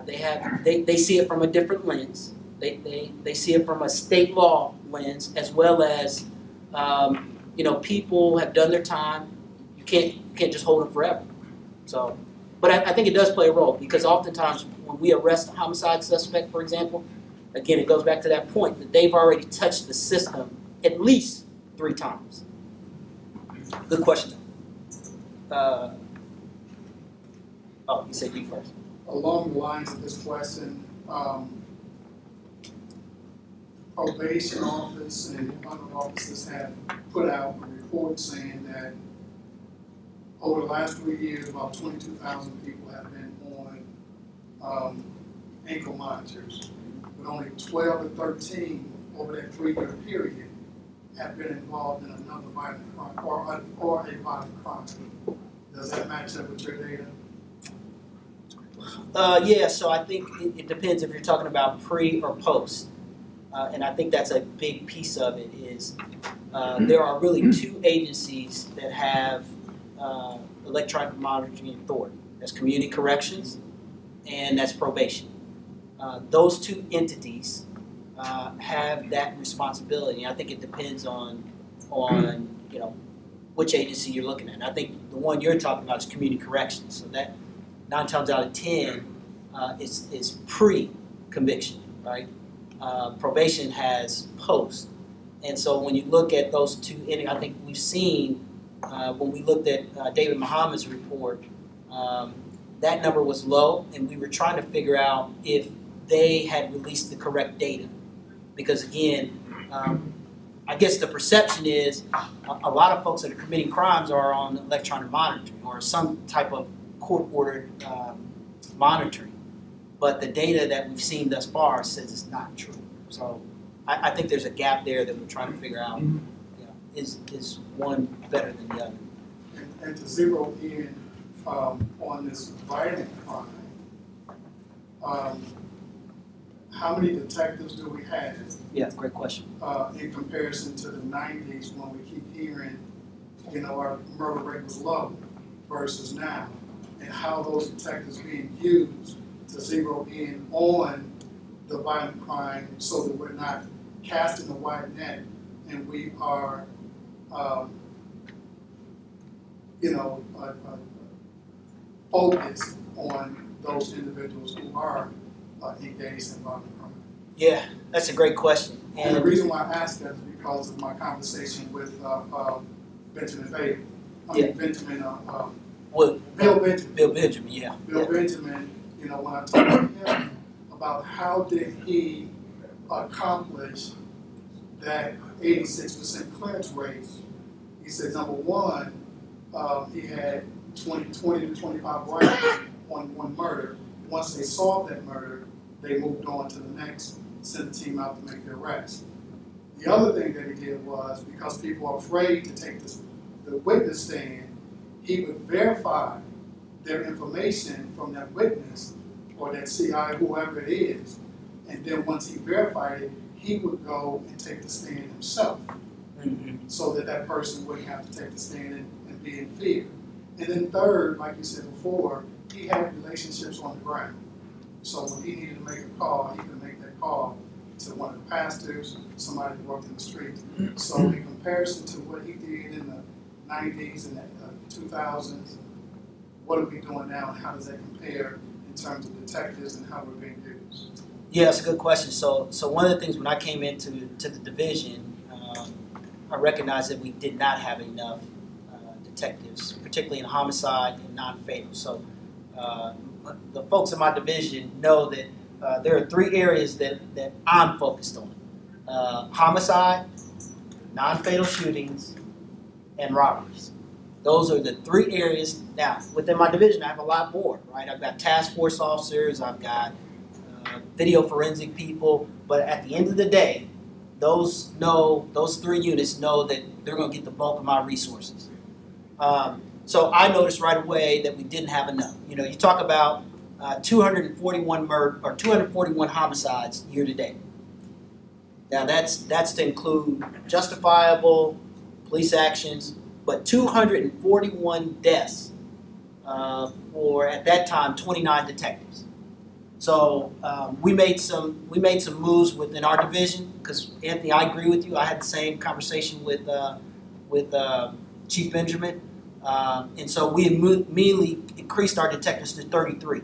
they see it from a different lens. They see it from a state law lens, as well as people have done their time. You can't just hold them forever. So, but I think it does play a role, because oftentimes when we arrest a homicide suspect, for example, again, it goes back to that point that they've already touched the system at least 3 times. Good question. You said you first. Along the lines of this question, probation office and other offices have put out a report saying that over the last 3 years, about 22,000 people have been on ankle monitors, but only 12 to 13 over that 3-year period have been involved in another violent crime or a violent crime. Does that match up with your data? Yeah, so I think it depends if you're talking about pre or post. And I think that's a big piece of it is there are really 2 agencies that have electronic monitoring authority. That's community corrections and that's probation. Those 2 entities have that responsibility. I think it depends on which agency you're looking at. I think the one you're talking about is community corrections. So that 9 times out of 10 is pre-conviction, right? Probation has post. And so when you look at those 2, I think we've seen when we looked at David Muhammad's report, that number was low, and we were trying to figure out if they had released the correct data. Because again, I guess the perception is a lot of folks that are committing crimes are on electronic monitoring or some type of court-ordered monitoring. But the data that we've seen thus far says it's not true. So I think there's a gap there that we're trying to figure out, is one better than the other? And to zero in on this violent crime, how many detectives do we have? Yeah, great question. In comparison to the 90s when we keep hearing, our murder rate was low versus now, and how those detectives being used to zero in on the violent crime so that we're not casting a wide net and we are, focused on those individuals who are engaged in violent crime. Yeah, that's a great question. And the reason why I asked that is because of my conversation with Benjamin Bailey. Bill Benjamin. Bill Benjamin, yeah. Bill Benjamin, when I talked to him about how did he accomplish that 86% clearance rate, he said, number one, he had 20 to 25 rounds on one murder. Once they solved that murder, they moved on to the next, sent the team out to make the arrest. The other thing that he did was, because people are afraid to take the witness stand, he would verify their information from that witness or that CI, whoever it is, And then once he verified it, he would go and take the stand himself, so that that person wouldn't have to take the stand and be in fear. And then third, like you said before, he had relationships on the ground. So when he needed to make a call, he could make that call to one of the pastors, somebody who worked in the streets. So in comparison to what he did in the 90s and the 2000s, what are we doing now, and how does that compare in terms of detectives and how we're being used? Yeah, that's a good question. So one of the things when I came into the division, I recognized that we did not have enough detectives, particularly in homicide and non-fatal. So the folks in my division know that there are three areas that I'm focused on: homicide, non-fatal shootings, and robberies. Those are the three areas. Now, within my division, I have a lot more, right? I've got task force officers, I've got video forensic people, but at the end of the day, those three units know that they're going to get the bulk of my resources. So I noticed right away that we didn't have enough. You know, you talk about 241 murder or 241 homicides year to date. Now that's to include justifiable police actions, but 241 deaths for at that time 29 detectives. So we made some moves within our division because Anthony, I agree with you. I had the same conversation with Chief Benjamin, and so we immediately increased our detectives to 33.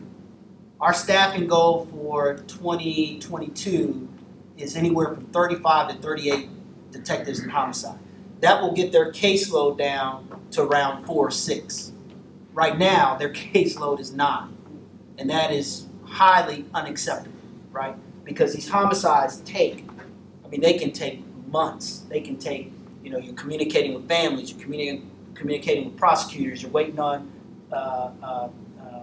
Our staffing goal for 2022 is anywhere from 35 to 38 detectives in homicide. That will get their caseload down to around 4 or 6. Right now, their caseload is 9, and that is highly unacceptable, right? Because these homicides they can take months. They can take, you're communicating with families, you're communicating with prosecutors, you're waiting on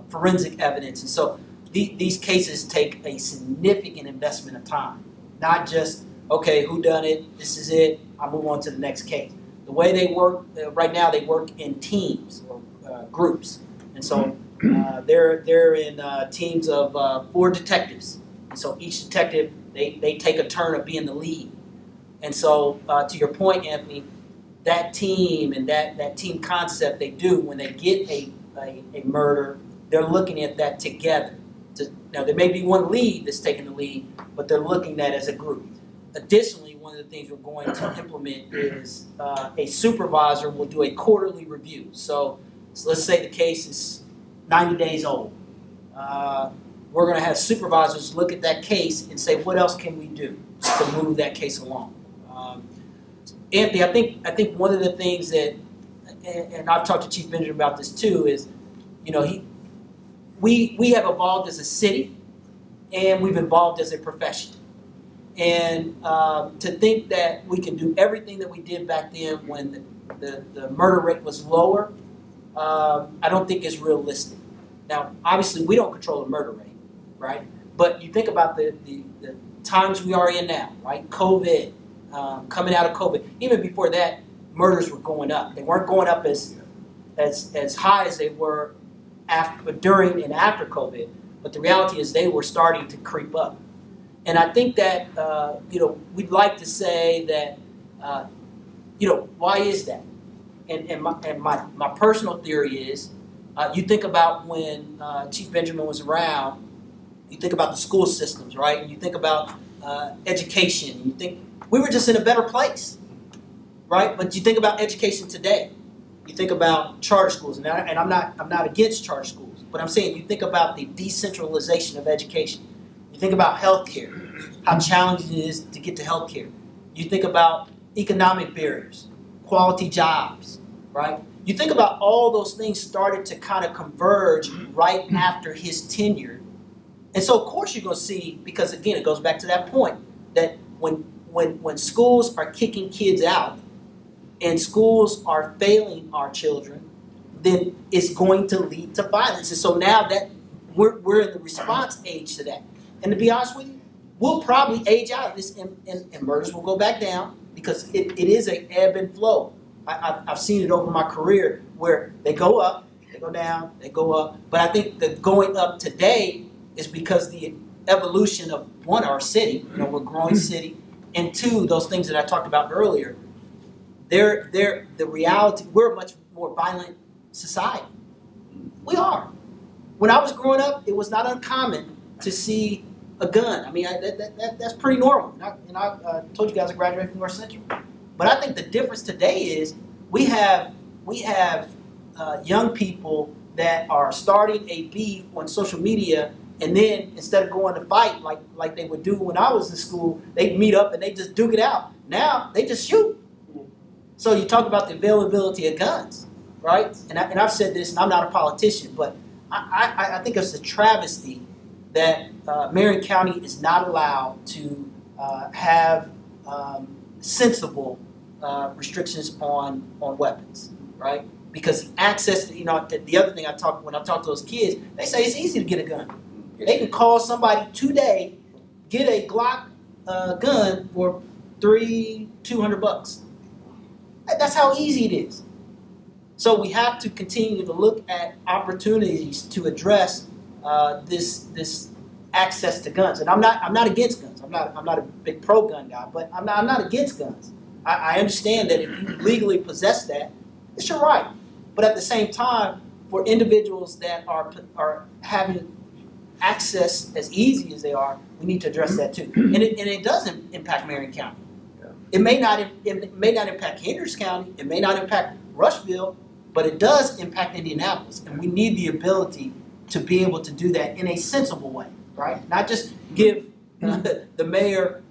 forensic evidence. And so these cases take a significant investment of time. Not just, okay, who done it, this is it, I'll move on to the next case. The way they work, right now they work in teams or groups. And so they're in teams of 4 detectives. And so each detective, they take a turn of being the lead. And so to your point, Anthony, that team and that team concept they do when they get a murder, they're looking at that together. Now, there may be one lead that's taking the lead, but they're looking at that as a group. Additionally, one of the things we're going to implement is a supervisor will do a quarterly review. So let's say the case is 90 days old. We're going to have supervisors look at that case and say, what else can we do to move that case along? Anthony, I think one of the things that, and I've talked to Chief Benjamin about this too, is, we have evolved as a city and we've evolved as a profession. And to think that we can do everything that we did back then when the murder rate was lower, I don't think is realistic. Now, obviously, we don't control the murder rate, right? But you think about the times we are in now, right? COVID, coming out of COVID. Even before that, murders were going up. They weren't going up as high as they were during and after COVID. But the reality is they were starting to creep up. And I think that, we'd like to say that, why is that? And my personal theory is, you think about when Chief Benjamin was around, you think about the school systems, right? And you think about education. You think we were just in a better place, right? But you think about education today. You think about charter schools, and I'm not against charter schools, but I'm saying you think about the decentralization of education. You think about healthcare, how challenging it is to get to healthcare. You think about economic barriers, quality jobs, right? You think about all those things started to kind of converge right after his tenure. And so, of course, you're going to see, because, again, it goes back to that point, that when schools are kicking kids out and schools are failing our children, then it's going to lead to violence. And so now that we're in the response age to that. And to be honest with you, we'll probably age out of this and murders will go back down because it is an ebb and flow. I've seen it over my career where they go up, they go down, they go up. But I think the going up today is because the evolution of one, our city. You know, we're a growing city, and two, those things that I talked about earlier. The reality. We're a much more violent society. We are. When I was growing up, it was not uncommon to see a gun. I mean, that's pretty normal. And I told you guys I graduated from North Central. But I think the difference today is we have young people that are starting a beef on social media, and then instead of going to fight like they would do when I was in school, they'd meet up and they just duke it out. Now they just shoot. So you talk about the availability of guns, right? And I've said this, and I'm not a politician, but I think it's a travesty that Marion County is not allowed to have sensible restrictions on weapons, right? Because access to, you know, the other thing when I talk to those kids, they say it's easy to get a gun. They can call somebody today, get a Glock gun for $200. That's how easy it is. So we have to continue to look at opportunities to address this access to guns. And I'm not against guns. I'm not a big pro gun guy, but I'm not against guns. I understand that if you legally possess that, it's your right. But at the same time, for individuals that are having access as easy as they are, we need to address that too. And it doesn't impact Marion County. It may not impact Hendricks County. It may not impact Rushville, but it does impact Indianapolis, and we need the ability to be able to do that in a sensible way, right? Not just give the mayor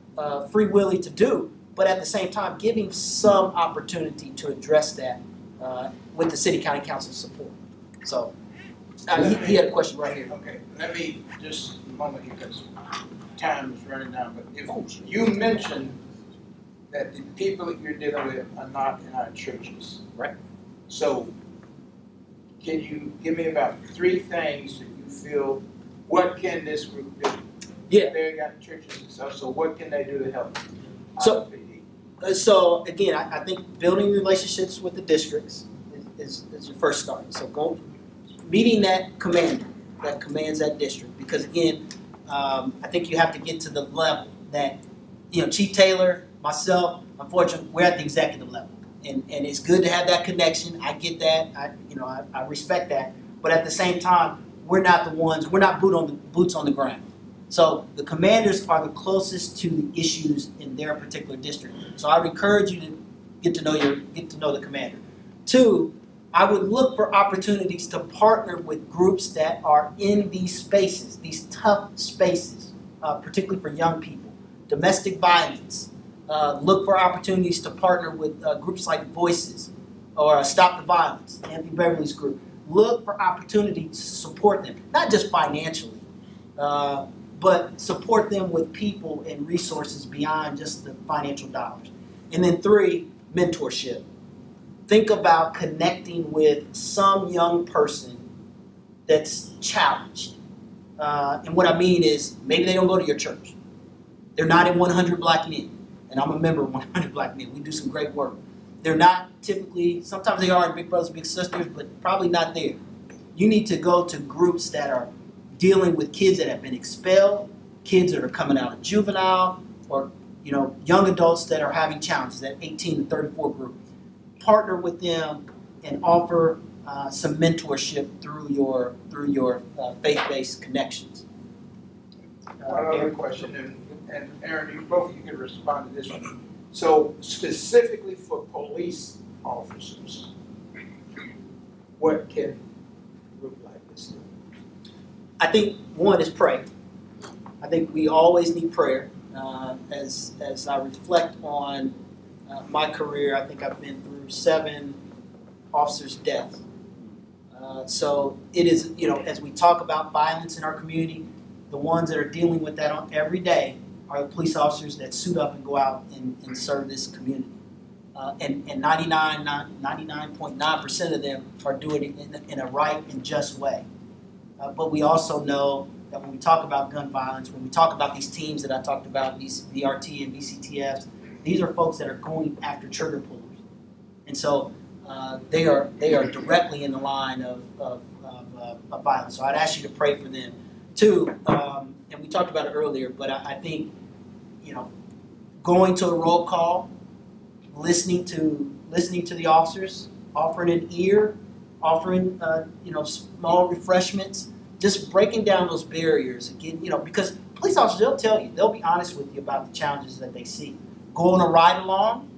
free willy to do, but at the same time giving some opportunity to address that with the city county council support. So he had a question right here. Okay, let me just a moment because time is running down. But if you mentioned that the people that you're dealing with are not in our churches, right? So, can you give me about 3 things that you feel? What can this group do? Yeah, they got churches and stuff. So, what can they do to help? So again, I think building relationships with the districts is your first start. So go meeting that commander that commands that district, because again, I think you have to get to the level that, you know, Chief Taylor, myself, unfortunately, we're at the executive level, and it's good to have that connection. I get that. I respect that. But at the same time, we're not boots on the ground. So the commanders are the closest to the issues in their particular district. So I would encourage you to get to know the commander. 2, I would look for opportunities to partner with groups that are in these spaces, these tough spaces, particularly for young people. Domestic violence. Look for opportunities to partner with groups like Voices or Stop the Violence, Anthony Beverly's group. Look for opportunities to support them, not just financially, but support them with people and resources beyond just the financial dollars. And then 3, mentorship. Think about connecting with some young person that's challenged. And what I mean is, maybe they don't go to your church. They're not in 100 Black Men. And I'm a member of 100 Black Men. We do some great work. They're not typically, sometimes they are in Big Brothers Big Sisters, but probably not there. You need to go to groups that are dealing with kids that have been expelled, kids that are coming out of juvenile, or young adults that are having challenges, that 18 to 34 group. Partner with them and offer some mentorship through your faith-based connections. One other question, and Aaron, you can respond to this one. So specifically for police officers, what can a group like this do? I think one is pray. I think we always need prayer. As I reflect on my career, I think I've been through 7 officers' deaths. So it is, as we talk about violence in our community, the ones that are dealing with that every day are the police officers that suit up and go out and serve this community. And 99.9% of them are doing it in a right and just way. But we also know that when we talk about gun violence, when we talk about these teams that I talked about, these VRT and VCTFs, these are folks that are going after trigger pullers. And so they are directly in the line of violence. So I'd ask you to pray for them. 2, and and we talked about it earlier, but I think, going to a roll call, listening to the officers, offering an ear, offering small refreshments, just breaking down those barriers again, because police officers, they'll tell you, they'll be honest with you about the challenges that they see. Go on a ride along,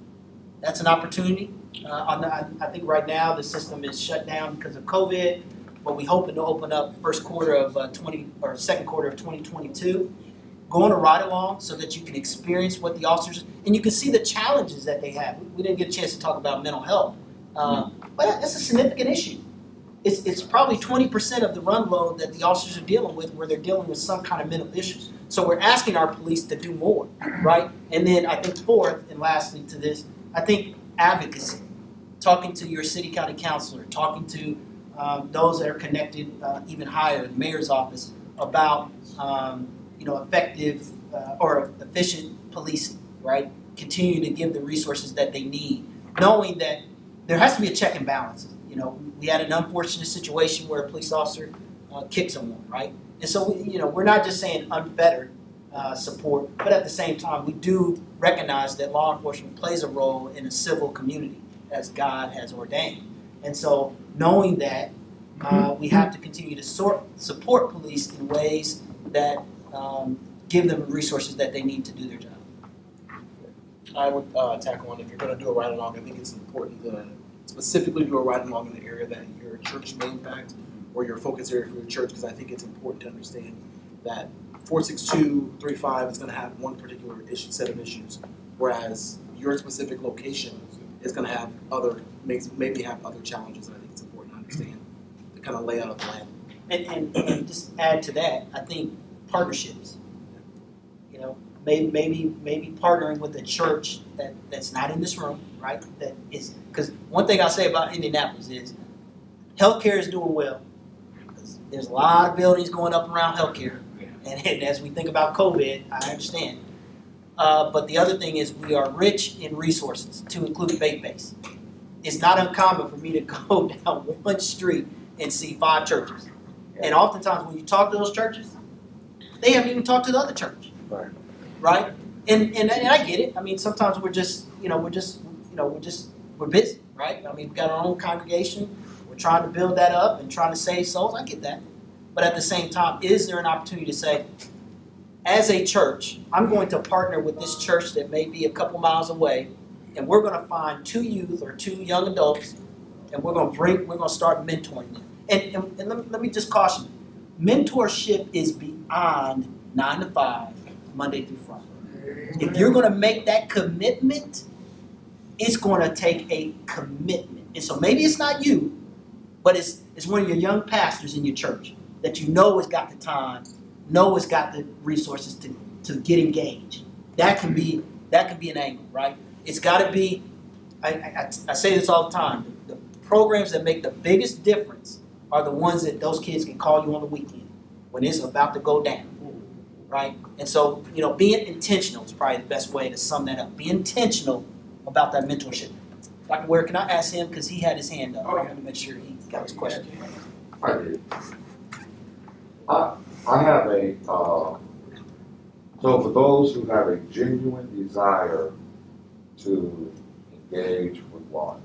that's an opportunity. I think right now the system is shut down because of COVID, but we're hoping to open up second quarter of 2022. Go on a ride along so that you can experience what the officers, and you can see the challenges that they have. We didn't get a chance to talk about mental health, but that's a significant issue. It's probably 20% of the run load that the officers are dealing with, where they're dealing with some kind of mental issues. So we're asking our police to do more, right? And then I think fourth and lastly to this, I think advocacy, talking to your city county councilor, talking to those that are connected even higher, the mayor's office, about effective or efficient policing, right? Continue to give the resources that they need, knowing that there has to be a check and balance. We had an unfortunate situation where a police officer kicked someone, right? And so we're not just saying unfettered support, but at the same time, we do recognize that law enforcement plays a role in a civil community as God has ordained. And so knowing that, we have to continue to support police in ways that give them the resources that they need to do their job. I would tackle on, if you're going to do a ride-along, I think it's important to specifically do a ride-along in the area that your church may impact or your focus area for your church, because I think it's important to understand that 46235 is going to have one particular set of issues, whereas your specific location is going to have maybe have other challenges, and I think it's important to understand the kind of layout of the land. And just add to that, I think partnerships. Maybe partnering with a church that's not in this room, right? That is, because one thing I say about Indianapolis is healthcare is doing well. There's a lot of buildings going up around healthcare, and as we think about COVID, I understand. But the other thing is we are rich in resources, to include faith base. It's not uncommon for me to go down one street and see 5 churches, and oftentimes when you talk to those churches, they haven't even talked to the other church. Right? And I get it. I mean, sometimes we're busy, right? I mean, we've got our own congregation. We're trying to build that up and trying to save souls. I get that. But at the same time, is there an opportunity to say, as a church, I'm going to partner with this church that may be a couple miles away, and we're going to find 2 youth or 2 young adults, and we're going to start mentoring them. And let me just caution you, mentorship is beyond 9 to 5. Monday through Friday. If you're going to make that commitment, it's going to take a commitment. And so maybe it's not you, but it's one of your young pastors in your church that has got the time, has got the resources to get engaged. That can be an angle, right? It's got to be. I say this all the time. The programs that make the biggest difference are the ones that those kids can call you on the weekend when it's about to go down. Right? And so, being intentional is probably the best way to sum that up. Be intentional about that mentorship. Dr. Ware, can I ask him, because he had his hand up. I want to make sure he got his question. I did. I have so for those who have a genuine desire to engage with law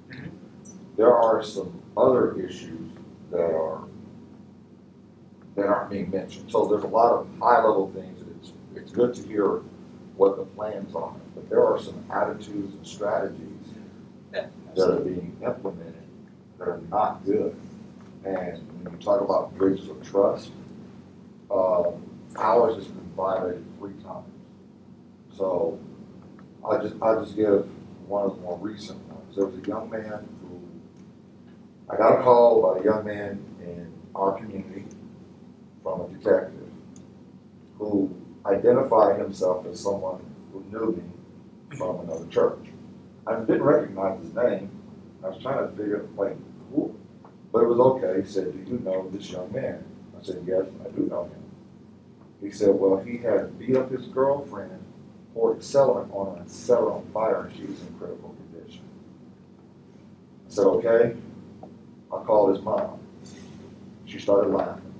enforcement, there are some other issues that aren't being mentioned. So there's a lot of high-level things, and it's good to hear what the plans are. But there are some attitudes and strategies that are being implemented that are not good. And when you talk about bridges of trust, ours has been violated 3 times. So I'll just give one of the more recent ones. There was a young man I got a call about a young man in our community from a detective who identified himself as someone who knew me from another church. I didn't recognize his name. I was trying to figure out, who? But it was okay. He said, "Do you know this young man?" I said, "Yes, I do know him." He said, "Well, he had beat up his girlfriend, poured accelerant on her, and set her on fire, and she was in critical condition." I said, "Okay." I called his mom. She started laughing.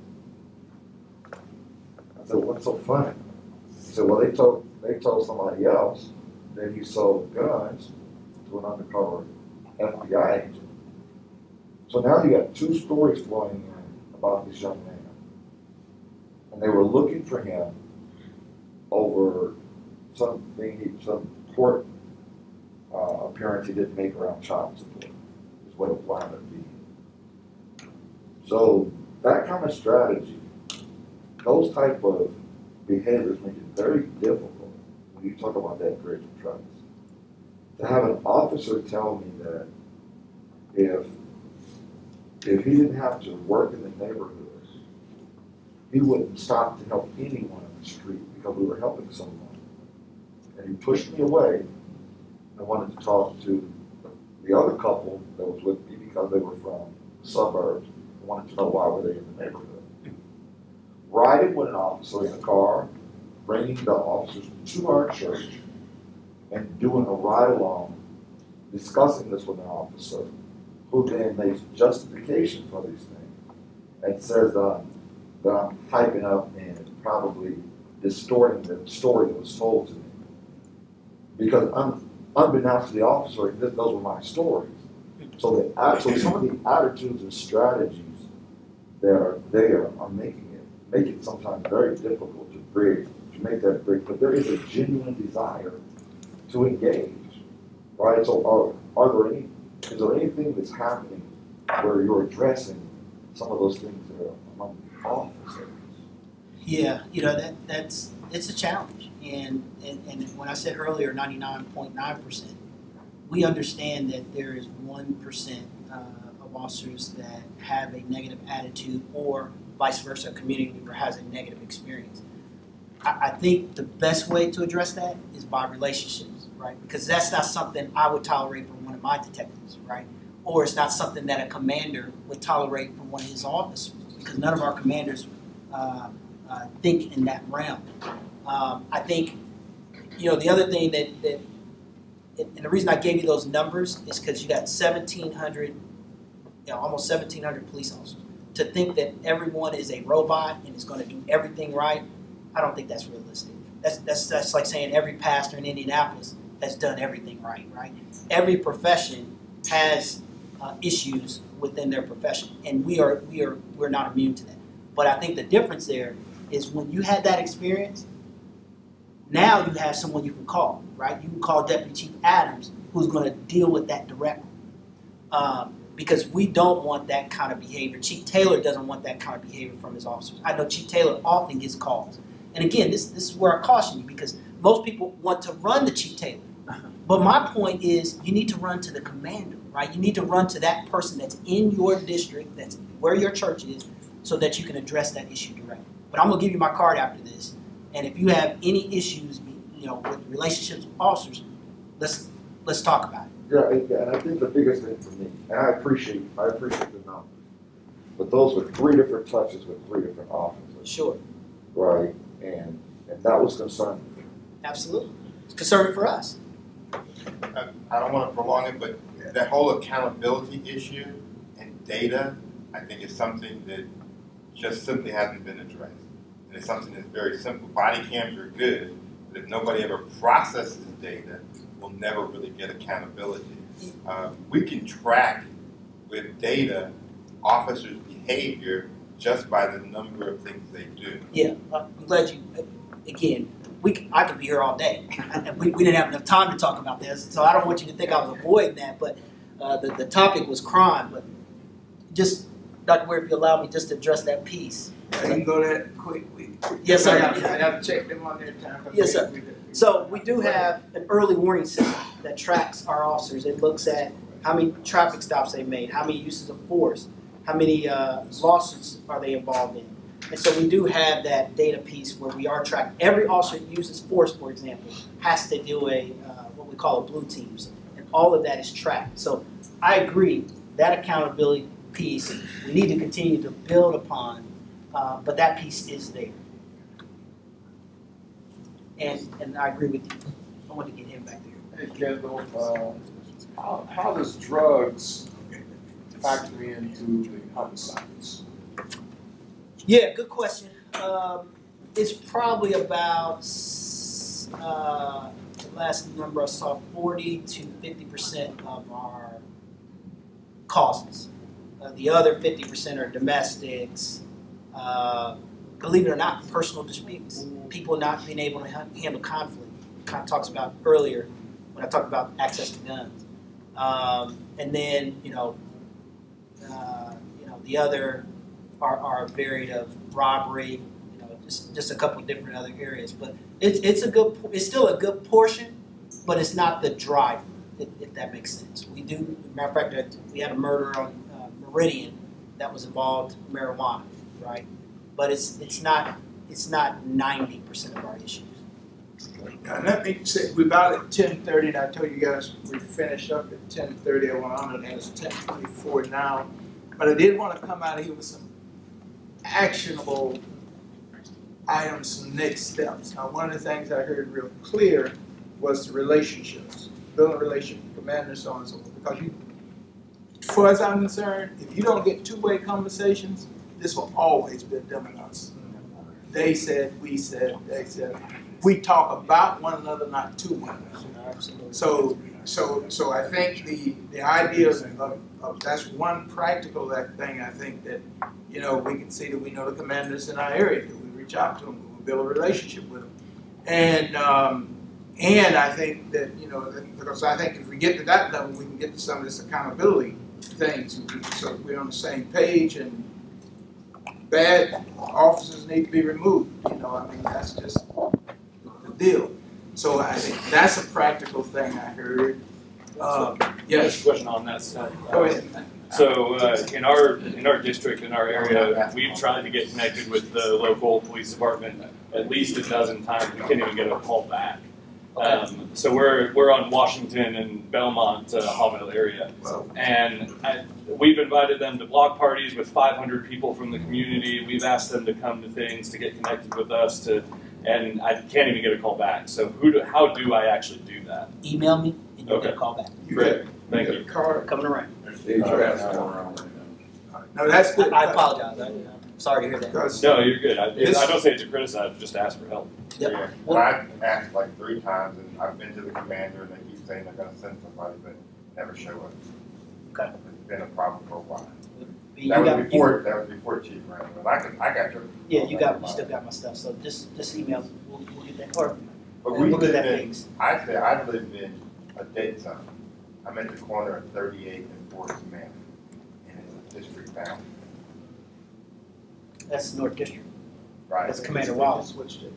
I said, said, what's so funny? He said, well, they told somebody else that he sold guns to an undercover FBI agent. So now you got two stories flowing in about this young man. And they were looking for him over some court appearance he didn't make around child support, is what it wound up being. So that kind of strategy, those type of behaviors make it very difficult when you talk about that bridge of trust. To have an officer tell me that if he didn't have to work in the neighborhood, he wouldn't stop to help anyone on the street because we were helping someone. And he pushed me away and wanted to talk to the other couple that was with me because they were from the suburbs and wanted to know why were they in the neighborhood. Riding with an officer in the car, bringing the officers to our church, and doing a ride-along, discussing this with an officer, who then makes justification for these things and says that I'm hyping up and probably distorting the story that was told to me. Because unbeknownst to the officer, those were my stories. So some of the attitudes and strategies that are there are making it sometimes very difficult to make that bridge. But there is a genuine desire to engage, right? So is there anything that's happening where you're addressing some of those things that are among officers? Yeah, it's a challenge, and when I said earlier 99.9%, we understand that there is 1% of officers that have a negative attitude, or vice versa, a community member has a negative experience. I think the best way to address that is by relationships, right? Because that's not something I would tolerate from one of my detectives, right? Or it's not something that a commander would tolerate from one of his officers, because none of our commanders think in that realm. I think, the other thing that and the reason I gave you those numbers is because you got 1,700, almost 1,700 police officers. To think that everyone is a robot and is going to do everything right, I don't think that's realistic. That's like saying every pastor in Indianapolis has done everything right? Every profession has issues within their profession, and we're not immune to that. But I think the difference there is when you had that experience, now you have someone you can call, right? You can call Deputy Chief Adams, who's going to deal with that directly. Because we don't want that kind of behavior. Chief Taylor doesn't want that kind of behavior from his officers. I know Chief Taylor often gets calls. And again, this is where I caution you, because most people want to run to Chief Taylor. But my point is, you need to run to the commander, right? You need to run to that person that's in your district, that's where your church is, so that you can address that issue directly. But I'm going to give you my card after this. And if you have any issues, with relationships with officers, let's talk about it. Yeah, and I think the biggest thing for me, and I appreciate the numbers, but those were 3 different touches with 3 different officers. Sure. Right, and that was concerning. Absolutely. It's concerning for us. I don't want to prolong it, but that whole accountability issue and data, I think, is something that just simply hasn't been addressed. And it's something that's very simple. Body cams are good, but if nobody ever processes data, we'll never really get accountability. We can track with data officers' behavior just by the number of things they do. Yeah, I'm glad you, again, I could be here all day. we didn't have enough time to talk about this, so I don't want you to think I was avoiding that, but the topic was crime. But just, Dr. Ware, if you allow me just to address that piece. You can go that quickly. Yes, sir. I got to check them on their time. Yes, sir. So we do have an early warning system that tracks our officers. It looks at how many traffic stops they made, how many uses of force, how many lawsuits are they involved in. And so we do have that data piece where we are tracking. Every officer who uses force, for example, has to do what we call a blue teams. And all of that is tracked. So I agree, that accountability piece, we need to continue to build upon, but that piece is there. And I agree with you. I want to get him back there. Hey, Kendall, how does drugs factor into the homicides? Yeah, good question. It's probably about, the last number I saw, 40 to 50% of our causes. The other 50% are domestics, believe it or not, personal disputes. People not being able to handle conflict. Kind of talks about earlier when I talked about access to guns. And then, the other are varied of robbery, just a couple of different other areas. But it's still a good portion, but it's not the driver, if that makes sense. We do, matter of fact, we had a murder on Meridian that was involved marijuana, right? But it's not 90% of our issues. Now, let me say, we're about at 10:30, and I told you guys we finish up at 10:30. I went on, and it's 10:24 now. But I did want to come out of here with some actionable items, some next steps. Now, one of the things I heard real clear was the relationships, building a relationship with commanders, so on and so forth. Because as far as I'm concerned, if you don't get two-way conversations, this will always be a them and us. They said, we said, they said. We talk about one another, not to one another. So I think the idea of that's one practical thing. I think that we can see that we know the commanders in our area. That we reach out to them, we build a relationship with them, and I think that because I think if we get to that level, we can get to some of this accountability things. So we're on the same page, and bad officers need to be removed. That's just deal. So I think that's a practical thing I heard. Yes. Question on that stuff. Go ahead. So in our district, in our area, we've tried to get connected with the local police department at least a dozen times. We can't even get a call back. So we're on Washington and Belmont, Hawville area, and we've invited them to block parties with 500 people from the community. We've asked them to come to things to get connected with us and I can't even get a call back. So how do I actually do that? Email me and you'll get a call back. Great, thank you. Card coming around. No, that's good. I apologize. I'm sorry to hear that. No, you're good. I don't say it to criticize, just ask for help. Yep. Yeah. Well, I've asked like 3 times, and I've been to the commander, and they keep saying they're going to send somebody, but never show up. Okay. It's been a problem for a while. That was before Chief Randal. I got your. Yeah, you still got my stuff. So just email. We'll get that part. But we'll get that fixed. I live in a dead zone. I'm at the corner of 38th and 4th Manor, and it's a district boundary. That's North District. Right. That's Commander Wallace. Switched it.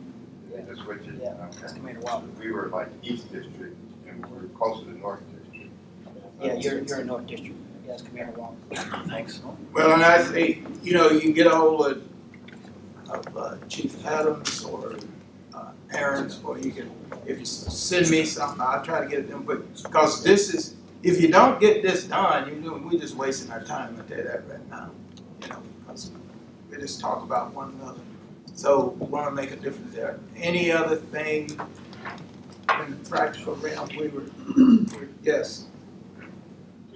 They just switched it? Yeah, okay. That's Commander Wallace. We were like East District, and we were closer to North District. Yeah, you're in North District. Yeah, that's Commander Wallace. Thanks. Well, and I think, you can get a hold of Chief Adams or Aaron's, or you can, if you send me something, I'll try to get it done. But because this is, if you don't get this done, we're just wasting our time. I tell you that right now. Because we just talk about one another. So we want to make a difference there. Any other thing in the practical realm yes.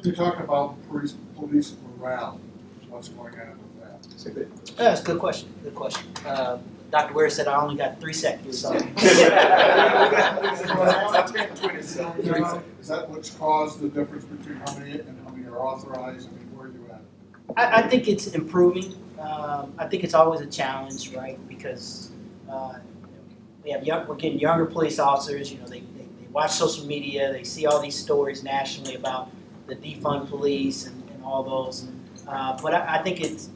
You're talking about police morale. What's going on with that? That's a good question. Good question. Dr. Ware said I only got 3 seconds. So. Is that what's caused the difference between how many are authorized and where you at? I think it's improving. I think it's always a challenge, right? Because we're getting younger police officers. They watch social media. They see all these stories nationally about the defund police and all those. But I think it's,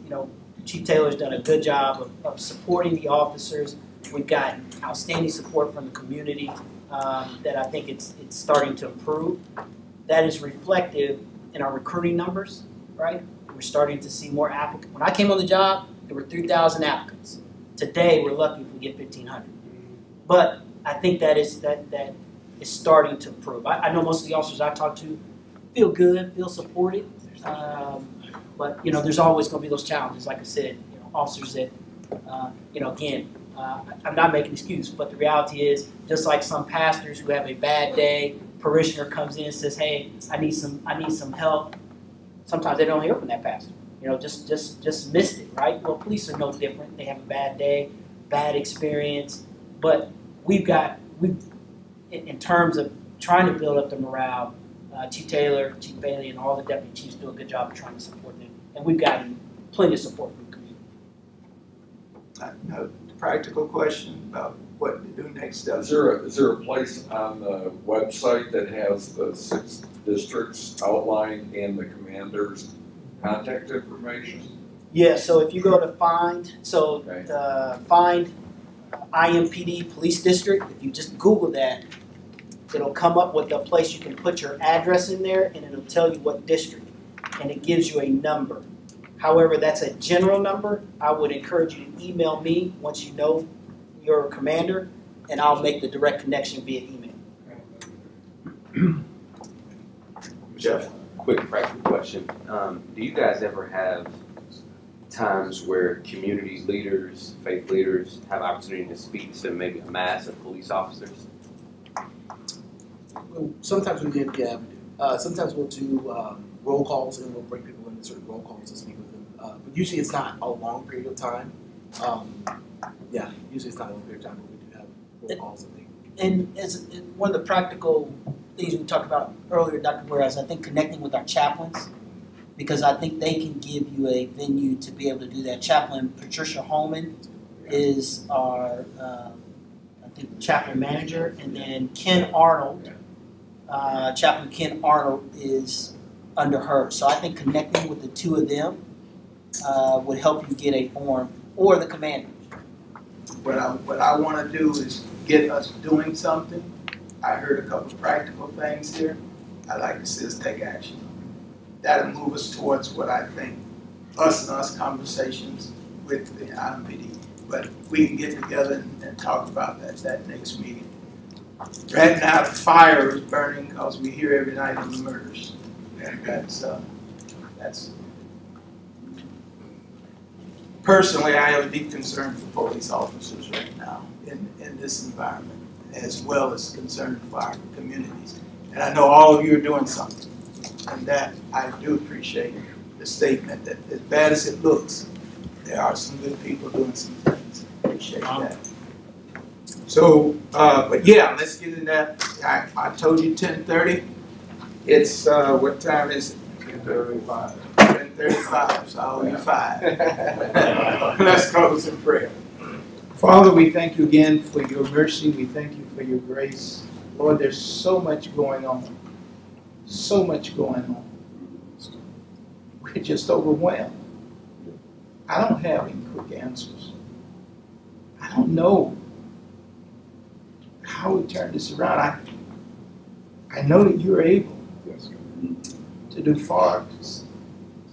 Chief Taylor's done a good job of supporting the officers. We've got outstanding support from the community that I think it's starting to improve. That is reflective in our recruiting numbers, right? We're starting to see more applicants. When I came on the job, there were 3,000 applicants. Today, we're lucky if we get 1,500. But I think that is starting to improve. I know most of the officers I talk to feel good, feel supported. But there's always going to be those challenges. Like I said, officers that, again, I'm not making an excuse, but the reality is, just like some pastors who have a bad day, parishioner comes in and says, "Hey, I need some help." Sometimes they don't hear from that pastor. Just missed it, right? Well, police are no different. They have a bad day. bad experience, but we've in terms of trying to build up the morale, Chief Taylor, Chief Bailey, and all the deputy chiefs do a good job of trying to support them, and we've gotten plenty of support from the community. No, practical question about what to do next. Is there a place on the website that has the 6 districts outlined and the commander's contact information? Yeah, so if you go to find IMPD Police District, if you just Google that, it'll come up with a place you can put your address in there, and it'll tell you what district, and it gives you a number. However, that's a general number. I would encourage you to email me once you know your commander, and I'll make the direct connection via email. Jeff? Quick practical question. Do you guys ever have times where community leaders, faith leaders, have opportunity to speak to maybe a mass of police officers? Sometimes we do, yeah. Sometimes we'll do roll calls, and we'll bring people into certain roll calls to speak with them. But usually it's not a long period of time. Usually it's not a long period of time, but we do have roll calls, I think. And as one of the practical things we talked about earlier, Dr. Ware, is I think connecting with our chaplains, because I think they can give you a venue to be able to do that. Chaplain Patricia Holman is our, chaplain manager, and then Ken Arnold, Chaplain Ken Arnold is under her. So I think connecting with the two of them would help you get a form, or the commander. What I want to do is get us doing something. I heard a couple of practical things here. I'd like to see us take action. That'll move us towards what I think us conversations with the IMPD. But we can get together and talk about that next meeting. Right now, the fire is burning because we hear every night of the murders. And that's personally, I have a deep concern for police officers right now in this environment, as well as concern for our communities. And I know all of you are doing something, and that I do appreciate the statement that as bad as it looks, there are some good people doing some things. Appreciate that. So, but yeah, let's get in that. I told you 10:30. It's, what time is it? 10:35. 10:35, so I owe you 5. Let's close in prayer. Father, we thank you again for your mercy. We thank you for your grace. Lord, there's so much going on. So much going on. We're just overwhelmed. I don't have any quick answers. I don't know how we turn this around. I know that you're able to do far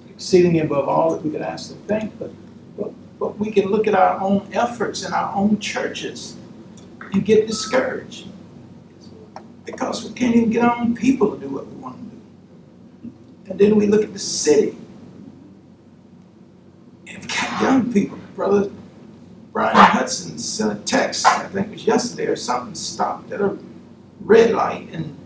exceeding above all that we could ask to think, but we can look at our own efforts in our own churches and get discouraged because we can't even get our own people to do what we want to do. And then we look at the city and we've got young people. Brother Brian Hudson sent a text, I think it was yesterday or something, stopped at a red light and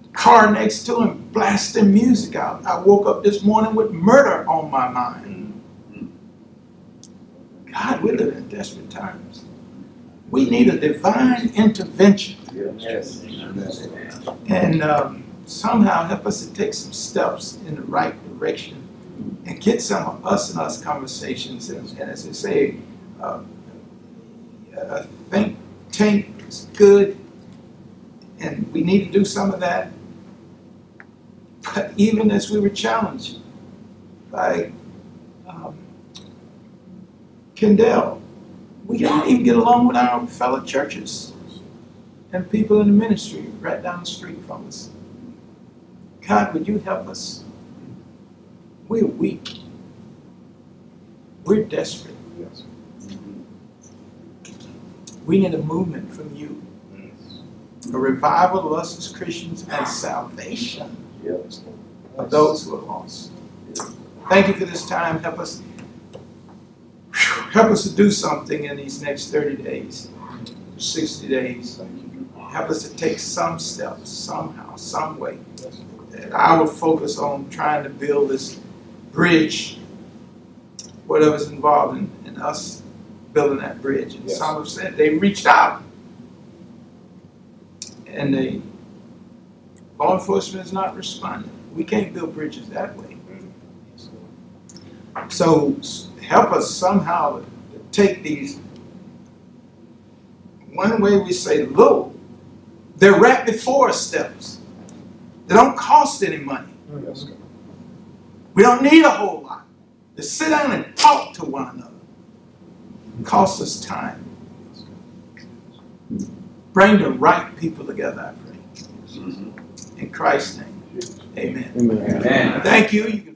the car next to him blasting music out. I woke up this morning with murder on my mind. God, we live in desperate times. We need a divine intervention. Yes. And somehow help us to take some steps in the right direction and get some of us and us conversations. And as I say, a think tank is good, and we need to do some of that. But even as we were challenged by Kendale, we don't even get along with our fellow churches and people in the ministry right down the street from us. God, would you help us? We're weak. We're desperate. Yes. We need a movement from you. A revival of us as Christians and salvation of those who are lost. Thank you for this time. Help us to do something in these next 30 days, 60 days. Help us to take some steps, somehow, some way. And I will focus on trying to build this bridge, whatever's involved in us building that bridge. And some have said they reached out. And the law enforcement is not responding. We can't build bridges that way. So help us somehow to take these. One way we say, look, they're right before us steps. They don't cost any money. We don't need a whole lot. To sit down and talk to one another. It costs us time. Bring the right people together, I pray. In Christ's name, amen. Amen. Thank you. You can